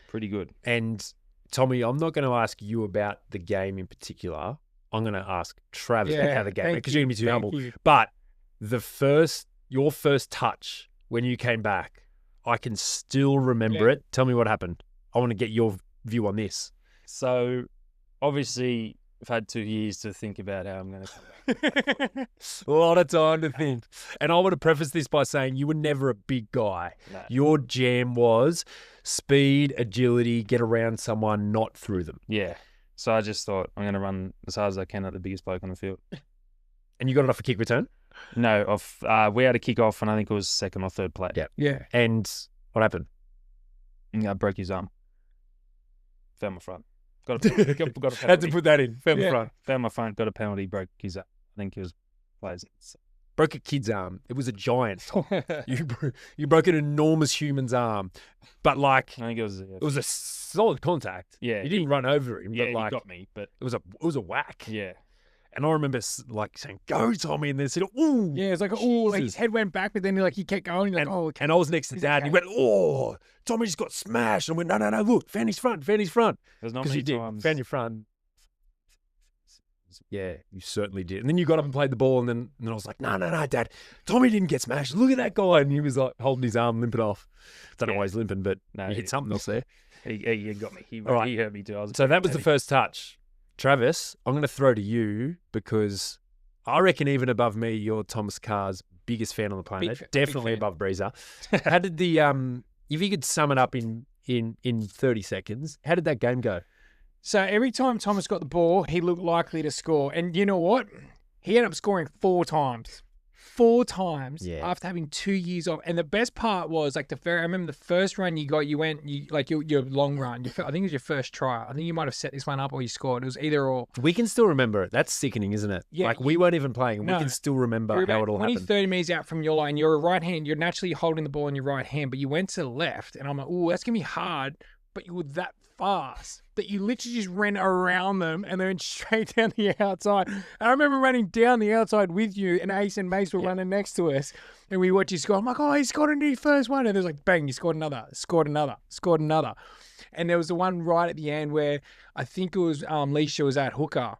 Pretty good. And Tommy, I'm not going to ask you about the game in particular. I'm going to ask Travis about how the game, because you're going to be too humble. But your first touch when you came back, I can still remember it. Tell me what happened. I want to get your view on this. So, obviously, I've had 2 years to think about how I'm going to come back. A lot of time to think. And I want to preface this by saying you were never a big guy. No. Your jam was speed, agility, get around someone, not through them. Yeah. So I just thought I'm going to run as hard as I can at the biggest bloke on the field. And you got it off a kick return? No, we had a kick off, and I think it was second or third play. Yeah. Yeah. And what happened? I broke his arm. Found my front. Got a penalty. Had to put that in. Found Yeah. front. Found my front. Got a penalty. Broke his arm. I think he was players. Broke a kid's arm. It was a giant. You broke an enormous human's arm, but like I think it was a solid contact. Yeah. You didn't run over him, Yeah, but like he got me, but it was a whack. yeah. And I remember like saying, "Go, Tommy," and then said, "Ooh." Yeah, it's like, oh, like his head went back, but then he kept going. Like, oh, And I was next to Is Dad, it and he went, "Oh, Tommy just got smashed." And I went, "No, look, found his front." There's not Because many you did, times. found your front. Yeah, you certainly did. And then you got up and played the ball, and then I was like, no, Dad, Tommy didn't get smashed. Look at that guy. And he was like holding his arm, limping off. Don't know why he's limping, but No, he hit something else there. He got me. He All right. he hurt me too. So that was the first touch. Travis, I'm going to throw to you because I reckon even above me, you're Thomas Carr's biggest fan on the planet. Definitely big fan. above Breezer. How did the if you could sum it up in 30 seconds, how did that game go? So every time Thomas got the ball, he looked likely to score. And you know what? He ended up scoring 4 times. 4 times after having 2 years off. And the best part was I remember the first run you got, your long run. I think it was your first try. I think you might have set this one up or you scored. It was either or. We can still remember it. That's sickening, isn't it? Yeah, Like we weren't even playing. No. We can still remember You're how about it all 20, happened. 30 meters out from your line. You're a right hand. You're naturally holding the ball in your right hand, but you went to the left. And I'm like, oh, that's going to be hard. But you were that fast that you literally just ran around them and then straight down the outside. And I remember running down the outside with you, and Ace and Mace were running next to us, and we watched you score. I'm like, oh, he scored into his first one. And there's like, bang, you scored another, scored another, scored another. And there was the one right at the end where I think it was Leisha was at hooker.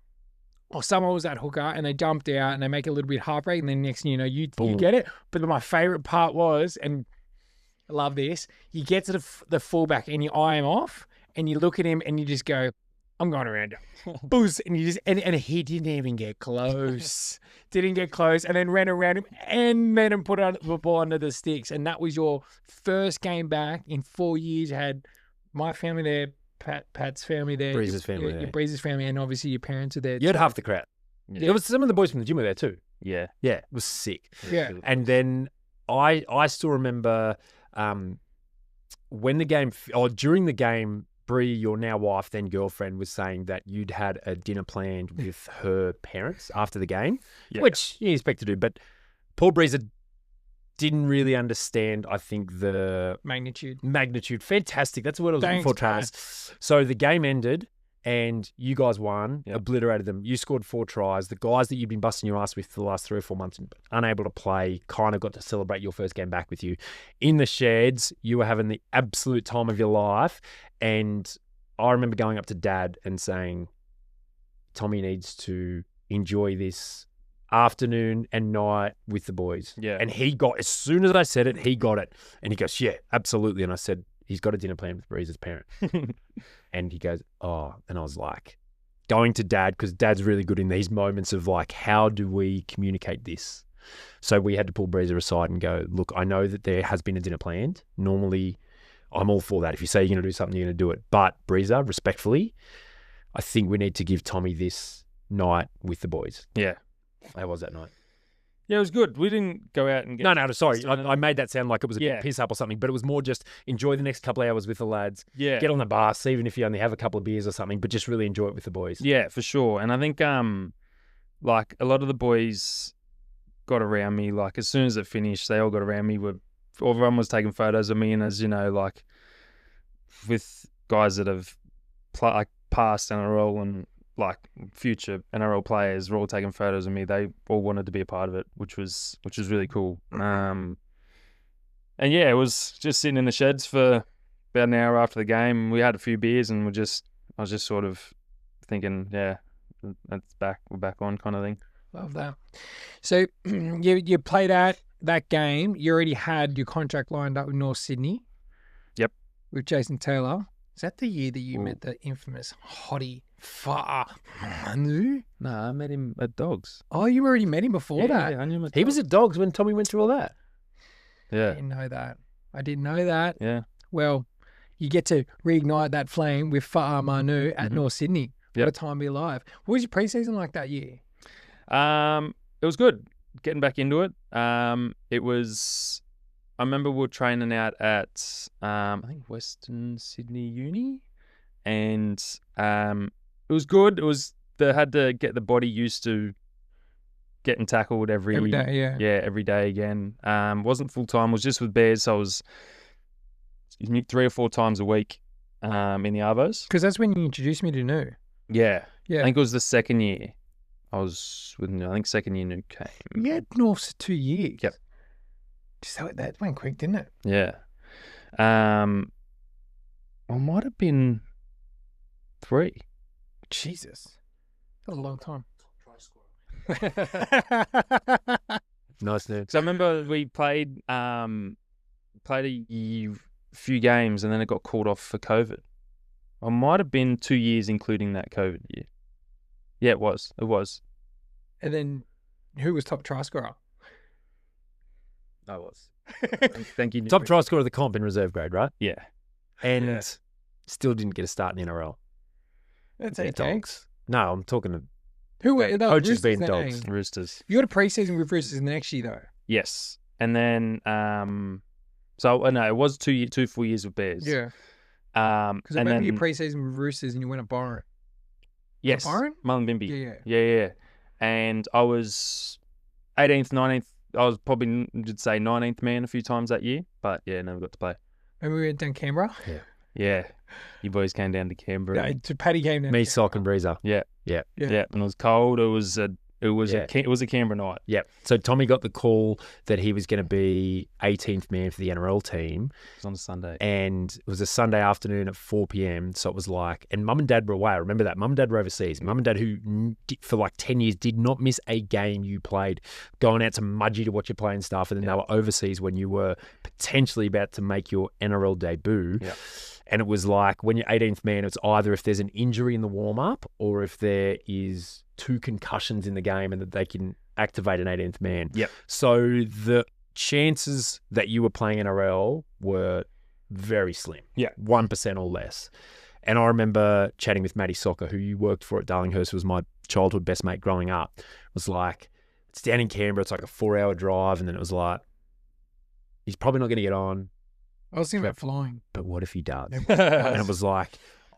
Or someone was at hooker and they dumped out and they make it a little bit heartbreak, and then next thing you know, you get it. But my favourite part was, and I love this, you get to the fullback and you eye him off and you look at him and you just go, I'm going around you. Boost. And you just and he didn't even get close. Didn't get close, and then ran around him and made him put the ball under the sticks. And that was your first game back in 4 years. You had my family there, Pat's family there, Breezer's family there. your Breezer's family, and obviously your parents are there. You had half the crowd. Yeah. There was some of the boys from the gym were there too. Yeah. Yeah, it was sick. Yeah. And then I still remember when the game during the game, Bree, your now wife, then girlfriend, was saying that you'd had a dinner planned with her parents after the game, which you expect to do. But Paul Breezer didn't really understand, I think, the magnitude. Fantastic. That's what I was looking for, Travis. So the game ended and you guys won, obliterated them. You scored 4 tries. The guys that you've been busting your ass with for the last 3 or 4 months, unable to play, kind of got to celebrate your first game back with you. In the sheds, you were having the absolute time of your life. And I remember going up to Dad and saying, Tommy needs to enjoy this afternoon and night with the boys. Yeah. And he got, as soon as I said it, he got it. And he goes, yeah, absolutely. And I said, he's got a dinner plan with Breezer's parent. And he goes, oh. And I was like, going to Dad, because Dad's really good in these moments of like, how do we communicate this? So we had to pull Breezer aside and go, look, I know that there has been a dinner planned. Normally, I'm all for that. If you say you're going to do something, you're going to do it. But Breezer, respectfully, I think we need to give Tommy this night with the boys. Yeah. How was that night? Yeah, it was good. We didn't go out and get... No, sorry. I made that sound like it was a piss up or something, but it was more just enjoy the next couple of hours with the lads. Yeah. Get on the bus, even if you only have a couple of beers or something, but just really enjoy it with the boys. Yeah, for sure. And I think, like, a lot of the boys got around me. Like, as soon as it finished, they all got around me. Everyone was taking photos of me, and as you know, like, with guys that have past NRL and like future NRL players were all taking photos of me. They all wanted to be a part of it, which was really cool. And yeah, it was just sitting in the sheds for about an hour after the game. We had a few beers and I was just sort of thinking, yeah, that's back. We're back on, kind of thing. Love that. So you played that game. You already had your contract lined up with North Sydney. Yep. With Jason Taylor. Is that the year that you met the infamous hottie Manu? No, I met him at Dogs. Oh, you already met him before that? Yeah, I knew him at He was at Dogs when Tommy went through all that. Yeah. I didn't know that. Yeah. Well, you get to reignite that flame with Manu at North Sydney. Yep. What a time to be alive. What was your preseason like that year? It was good. Getting back into it. It was. I remember we were training out at I think Western Sydney Uni, and it was good. It was they had to get the body used to getting tackled every day, yeah. every day again. Wasn't full time. Was just with Bears, so I was 3 or 4 times a week in the Arvos. Because that's when you introduced me to New. Yeah. Yeah. I think it was the second year. I was with New. I think second year New came. You had Norths for 2 years. Yep. So that went quick, didn't it? Yeah. I might have been 3. Jesus. That was a long time. Nice dude. Because I remember we played a few games and then it got called off for COVID. I might have been 2 years, including that COVID year. Yeah, it was. It was. And then who was top try scorer? I was. Thank you. Top try scorer of the comp in reserve grade, right? Yeah. And still didn't get a start in the NRL. That's They're okay. dogs. No, I'm talking to Who were those? coaches being Roosters, dogs. Roosters. You got a preseason with Roosters in the next year, though. Yes. And then, so no, it was 2 full years with Bears. Yeah. Because Because I remember your preseason with Roosters and you went to Byron. yes, Byron? Mullumbimby. Yeah. Yeah. And I was 18th, 19th. I was probably, you'd say 19th man a few times that year, but yeah, never got to play. Maybe we went down Canberra. Yeah. You boys came down to Canberra. No, to Paddy came down. me, to Sock, and Breezer. Yeah. Yeah. And it was cold. It was a Yeah. Canberra night. Yep. So Tommy got the call that he was going to be 18th man for the NRL team. It was on a Sunday. And it was a Sunday afternoon at 4 p.m. So it was like, and mum and dad were away. I remember that. Mum and dad were overseas. Mum and dad, who for like 10 years did not miss a game you played, going out to Mudgee to watch you play and stuff. And then they were overseas when you were potentially about to make your NRL debut. Yeah. And it was like, when you're 18th man, it's either if there's an injury in the warm-up or if there is 2 concussions in the game and that they can activate an 18th man. Yep. So the chances that you were playing NRL were very slim. Yeah. 1% or less. And I remember chatting with Matty Soccer, who you worked for at Darlinghurst, who was my childhood best mate growing up. It was like, it's down in Canberra, it's like a 4-hour drive. And then it was like, he's probably not going to get on. I was thinking about flying. But what if he does? Yeah. And it was like,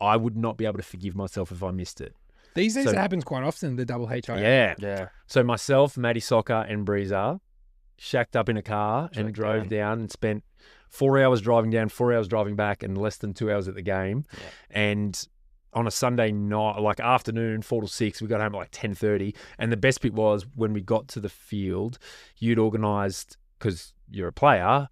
I would not be able to forgive myself if I missed it. These days So- it happens quite often, the double HIA. Yeah. Yeah. So myself, Matty Soccer, and Breezer shacked up in a car and Shacked drove down. down and spent 4 hours driving down, 4 hours driving back, and less than 2 hours at the game. Yeah. And on a Sunday night, like afternoon, 4 to 6, we got home at like 10:30. And the best bit was when we got to the field, you'd organised, because you're a player,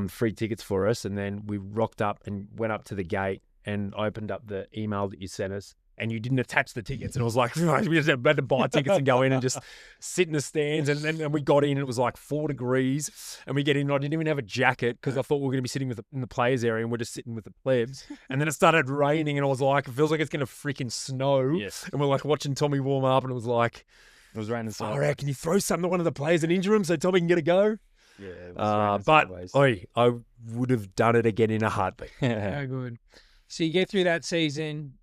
free tickets for us. And then we rocked up and went up to the gate and opened up the email that you sent us. And you didn't attach the tickets. And it was like, we just had to buy tickets and go in and just sit in the stands. And then we got in and it was like 4 degrees. And we get in and I didn't even have a jacket because I thought we were going to be sitting in the players area and we're just sitting with the plebs. And then it started raining and I was like, it feels like it's going to freaking snow. Yes. And we're like watching Tommy warm up and it was like, It was raining so all right, can you throw something to one of the players and injure him so Tommy can get a go? Yeah. It was But raining I would have done it again in a heartbeat. sideways. Oh, good. So you get through that season.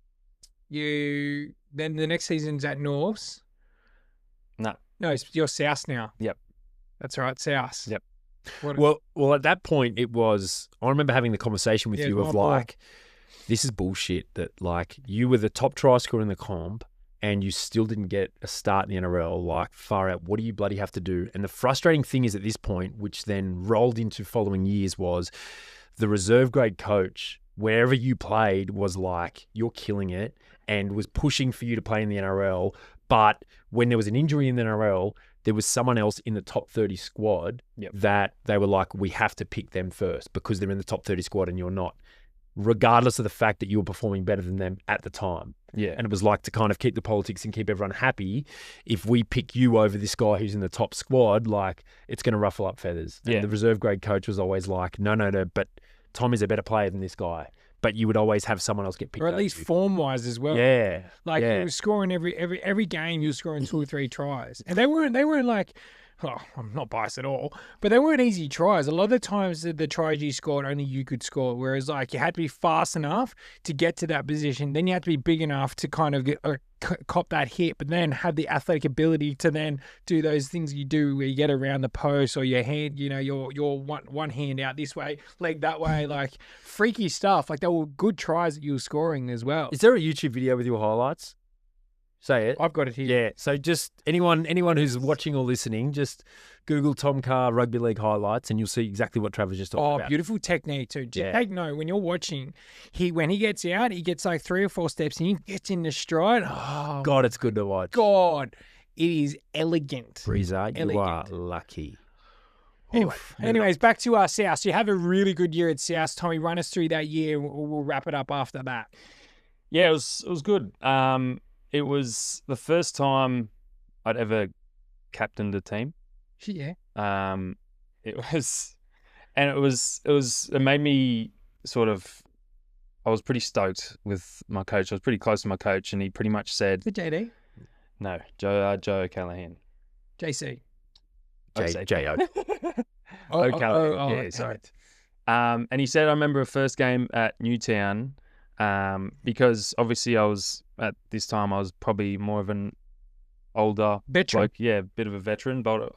Then the next season's at Norths. No. No, you're South now. Yep. That's right, South. Yep. Well, at that point, it was. I remember having the conversation with Yeah, you it's of my ball. like, this is bullshit. That like you were the top try scorer in the comp, and you still didn't get a start in the NRL. Like far out. What do you bloody have to do? And the frustrating thing is at this point, which then rolled into following years, was the reserve grade coach, wherever you played, was like, you're killing it, and was pushing for you to play in the NRL. But when there was an injury in the NRL, there was someone else in the top 30 squad that they were like, we have to pick them first because they're in the top 30 squad and you're not, regardless of the fact that you were performing better than them at the time. Yeah. And it was like, to kind of keep the politics and keep everyone happy, if we pick you over this guy who's in the top squad, like it's going to ruffle up feathers. Yeah. And the reserve grade coach was always like, no, but Tom is a better player than this guy. But you would always have someone else get picked Or at over least you. form-wise as well. Yeah. Like yeah. you were scoring every game, you were scoring 2 or 3 tries, and they weren't like oh, I'm not biased at all, but they weren't easy tries. A lot of the times the tries you scored, only you could score. Whereas like you had to be fast enough to get to that position. Then you had to be big enough to kind of cop that hit, but then have the athletic ability to then do those things you do where you get around the post or your hand, your one hand out this way, leg that way, like freaky stuff. Like they were good tries that you were scoring as well. Is there a YouTube video with your highlights? Say it. I've got it here. Yeah. So just anyone who's watching or listening, just Google Tom Carr rugby league highlights, and you'll see exactly what Travis just talked about. Beautiful technique too. Just Yeah. take note when you're watching. When he gets out, he gets like 3 or 4 steps and he gets in the stride. Oh God, it's good to watch. God, it is elegant. Breezer, you are Elegant. lucky. Anyways, back to our South. So you have a really good year at South. Tommy, run us through that year. We'll wrap it up after that. Yeah, it was good. It was the first time I'd ever captained a team. Yeah. It made me sort of, I was pretty stoked with my coach. I was pretty close to my coach, and he pretty much said, The JD? no, Joe O'Callaghan. JC. J.O. O'Callaghan. Yeah, okay. sorry. And he said, I remember a first game at Newtown, because obviously at this time I was probably more of an older Veteran. bloke, yeah, a bit of a veteran, but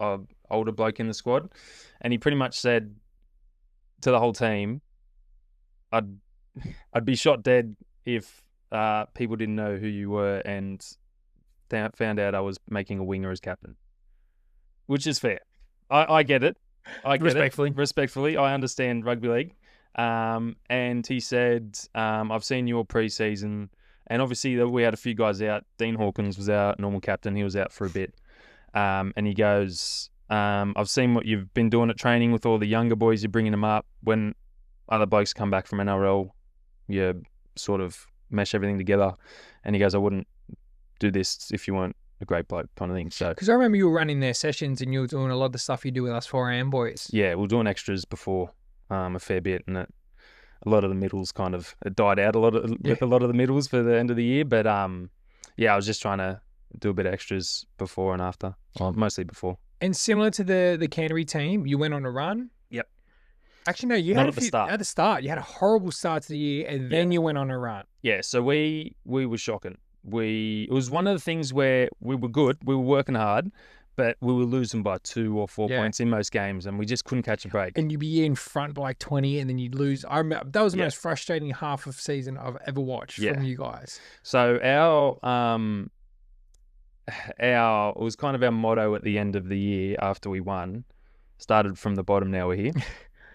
older bloke in the squad. And he pretty much said to the whole team, I'd be shot dead if people didn't know who you were and found out I was making a winger as captain, which is fair. I get it. Respectfully, I understand rugby league. And he said, I've seen your pre-season, and obviously we had a few guys out. Dean Hawkins was out, normal captain. He was out for a bit. And he goes, I've seen what you've been doing at training with all the younger boys. You're bringing them up. When other blokes come back from NRL, you sort of mesh everything together. And he goes, I wouldn't do this if you weren't a great bloke, kind of thing. So, Because I remember you were running their sessions and you were doing a lot of the stuff you do with us 4am boys. yeah, we were doing extras before a fair bit, and a lot of the middles kind of it died out with a lot of the middles for the end of the year. But yeah, I was just trying to do a bit of extras before and after, mostly before. And similar to the Canterbury team, you went on a run. Yep. Actually, no, you Not had at the start. At the start, you had a horrible start to the year, and then you went on a run. Yeah, so we were shocking. It was one of the things where we were good, we were working hard, but we were losing by 2 or 4 points in most games, and we just couldn't catch a break. And you'd be in front by like 20, and then you'd lose. I remember that was the most frustrating half of season I've ever watched from you guys. So it was kind of our motto at the end of the year after we won. Started from the bottom, now we're here.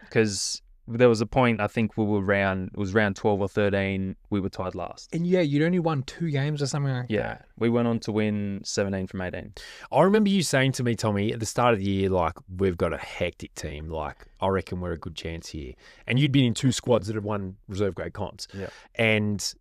Because there was a point, I think it was round 12 or 13, we were tied last. And you'd only won 2 games or something like that. We went on to win 17 from 18. I remember you saying to me, Tommy, at the start of the year, like, we've got a hectic team. Like, I reckon we're a good chance here. And you'd been in 2 squads that had won reserve grade comps. Yeah. And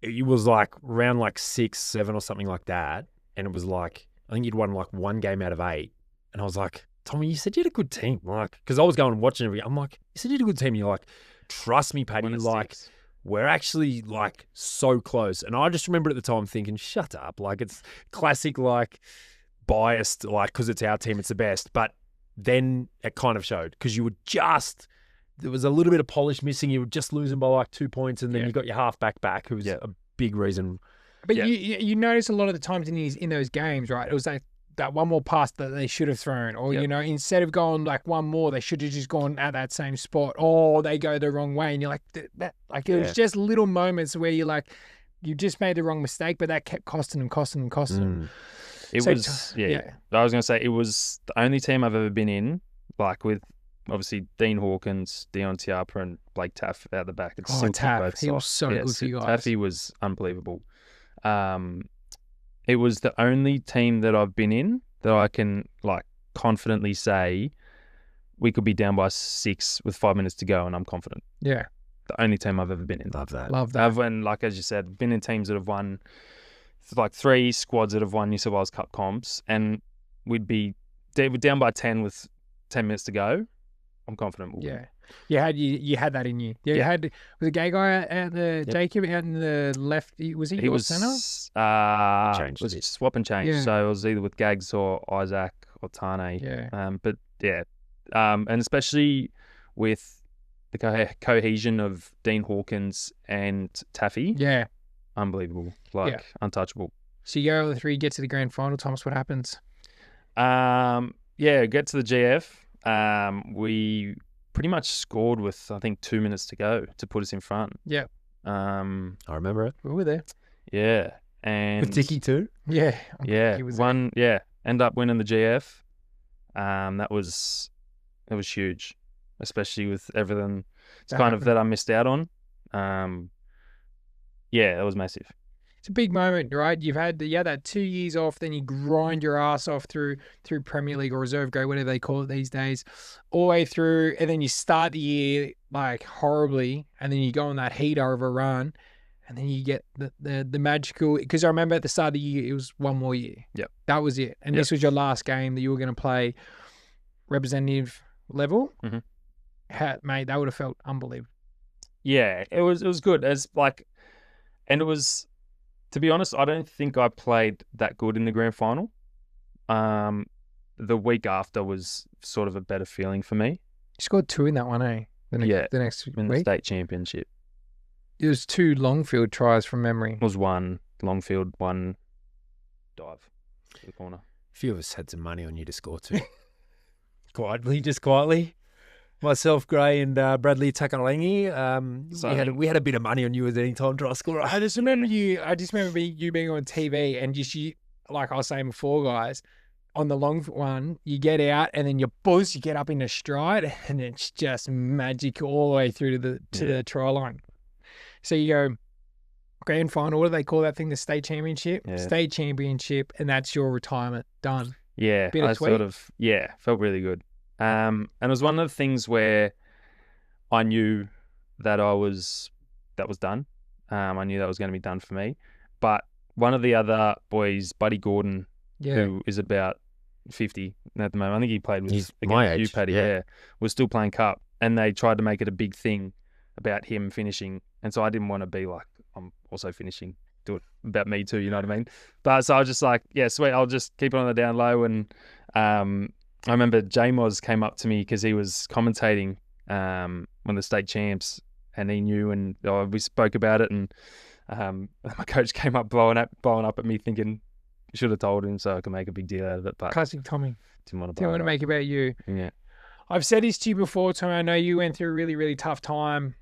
it was like round like 6, 7 or something like that. And it was like, I think you'd won like 1 game out of 8. And I was like, Tommy, you said you had a good team. Like, because I was going and watching everything. I'm like, you said you had a good team. And you're like, trust me, Paddy, like, we're actually like so close. And I just remember at the time thinking, shut up. Like, it's classic, like, biased, like, because it's our team, it's the best. But then it kind of showed because you were there was a little bit of polish missing. You were just losing by like 2 points. And then you got your halfback back, who was a big reason. But you notice a lot of the times in those games, right? It was like that one more pass that they should have thrown, or instead of going like one more, they should have just gone at that same spot, or they go the wrong way, and you're like, it was just little moments where you're like, you just made the wrong mistake, but that kept costing them. I was going to say, it was the only team I've ever been in, like with obviously Dean Hawkins, Dion Tiapa, and Blake Taff out the back. Taff, he was so good for you guys. Taffy was unbelievable. It was the only team that I've been in that I can like confidently say we could be down by 6 with 5 minutes to go, and I'm confident. Yeah. The only team I've ever been in. Love that. I've been, like as you said, been in teams that have won, like 3 squads that have won New South Wales Cup comps, and we're down by 10 with 10 minutes to go. I'm confident we'll win. You had that in you. You had was the gay guy out the Jacob out in the left. Was he was center? Changed. Was swap and change. Yeah. So it was either with Gags or Isaac or Tane. Yeah. But yeah, and especially with the cohesion of Dean Hawkins and Taffy, Yeah. unbelievable, untouchable. So you go over the 3, get to the grand final. Thomas, what happens? Yeah, get to the GF. We pretty much scored with, I think, 2 minutes to go to put us in front. Yeah. I remember it. We were there. Yeah. And With Dickie too? Yeah. Yeah. He was End up winning the GF. It was huge, especially with everything That kind of happened. that I missed out on. Yeah, that was massive. It's a big moment, right? You had that 2 years off, then you grind your ass off through Premier League or reserve grade, whatever they call it these days, all the way through, and then you start the year like horribly, and then you go on that heater of a run, and then you get the magical. Because I remember at the start of the year, it was one more year. Yep. That was it, and Yep. this was your last game that you were going to play representative level. Mhm. Mate, that would have felt unbelievable. Yeah, it was good. And it was, to be honest, I don't think I played that good in the grand final. The week after was sort of a better feeling for me. You scored 2 in that one, eh? The next In the week. state championship. It was 2 long field tries from memory. It was 1 long field, 1 dive to the corner. A few of us had some money on you to score too. Just quietly. Myself, Gray, and Bradley Takalangi. We had a bit of money on you at any time try to score. I just remember you being on TV and you, like I was saying before, guys, on the long one, you get out and then you get up into stride and it's just magic all the way through to the try line. So you go grand final, what do they call that thing? The state championship? Yeah. State championship, and that's your retirement. Done. Yeah, Bit of I tweet. felt really good. And it was one of the things where I knew that that was done. I knew that was going to be done for me. But one of the other boys, Buddy Gordon, who is about 50 at the moment, I think he played with He's against my age, you, Paddy, yeah. was still playing cup, and they tried to make it a big thing about him finishing, and so I didn't want to be like, I'm also finishing, do it about me too, you know what I mean? But so I was just like, yeah, sweet, I'll just keep it on the down low. And I remember J-Moz came up to me because he was commentating when the state champs, and he knew, and we spoke about it, and my coach came up blowing up at me, thinking you should have told him so I could make a big deal out of it. But Classic Tommy. didn't want Didn't want to make it about you. Yeah. I've said this to you before, Tommy. I know you went through a really, really tough time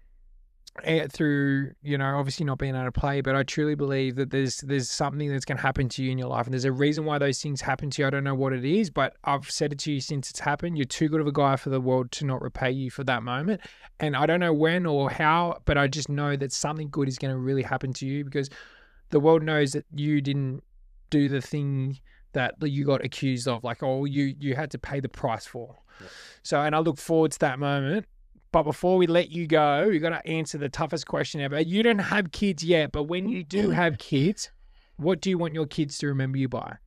through, obviously not being able to play, but I truly believe that there's something that's going to happen to you in your life, and there's a reason why those things happen to you. I don't know what it is, but I've said it to you since it's happened. You're too good of a guy for the world to not repay you for that moment, and I don't know when or how, but I just know that something good is going to really happen to you, because the world knows that you didn't do the thing that you got accused of, like, you had to pay the price for. Yeah. So, and I look forward to that moment. But before we let you go, you got to answer the toughest question ever. You don't have kids yet, but when you do have kids, what do you want your kids to remember you by?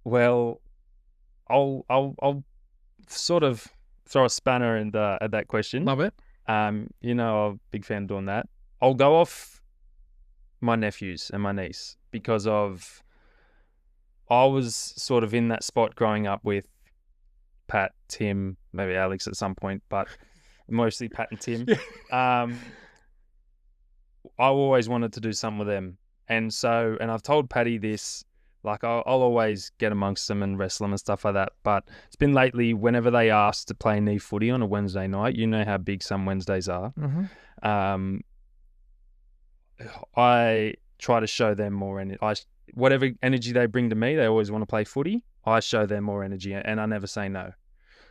Well, I'll sort of throw a spanner at that question. Love it. I'm a big fan of doing that. I'll go off my nephews and my niece, because I was sort of in that spot growing up with Pat, Tim, maybe Alex at some point, but mostly Pat and Tim. I always wanted to do something with them. And I've told Paddy this, like I'll always get amongst them and wrestle them and stuff like that. But it's been lately, whenever they ask to play knee footy on a Wednesday night, you know how big some Wednesdays are. Mm-hmm. I try to show them more energy. Whatever energy they bring to me, they always want to play footy. I show them more energy, and I never say no.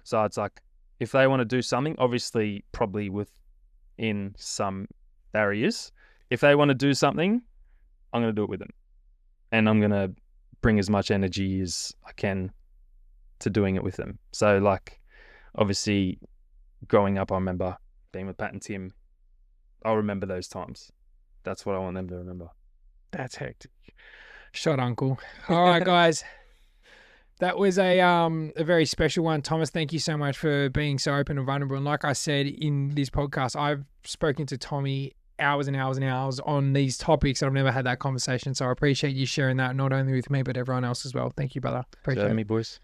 So it's like, if they want to do something, obviously probably within some barriers, if they want to do something, I'm going to do it with them. And I'm going to bring as much energy as I can to doing it with them. So like, obviously growing up, I remember being with Pat and Tim. I'll remember those times. That's what I want them to remember. That's hectic. Shot, Uncle. All right, guys. That was a very special one. Thomas, thank you so much for being so open and vulnerable. And like I said in this podcast, I've spoken to Tommy hours and hours and hours on these topics. I've never had that conversation. So I appreciate you sharing that, not only with me, but everyone else as well. Thank you, brother. Appreciate it. Me, boys.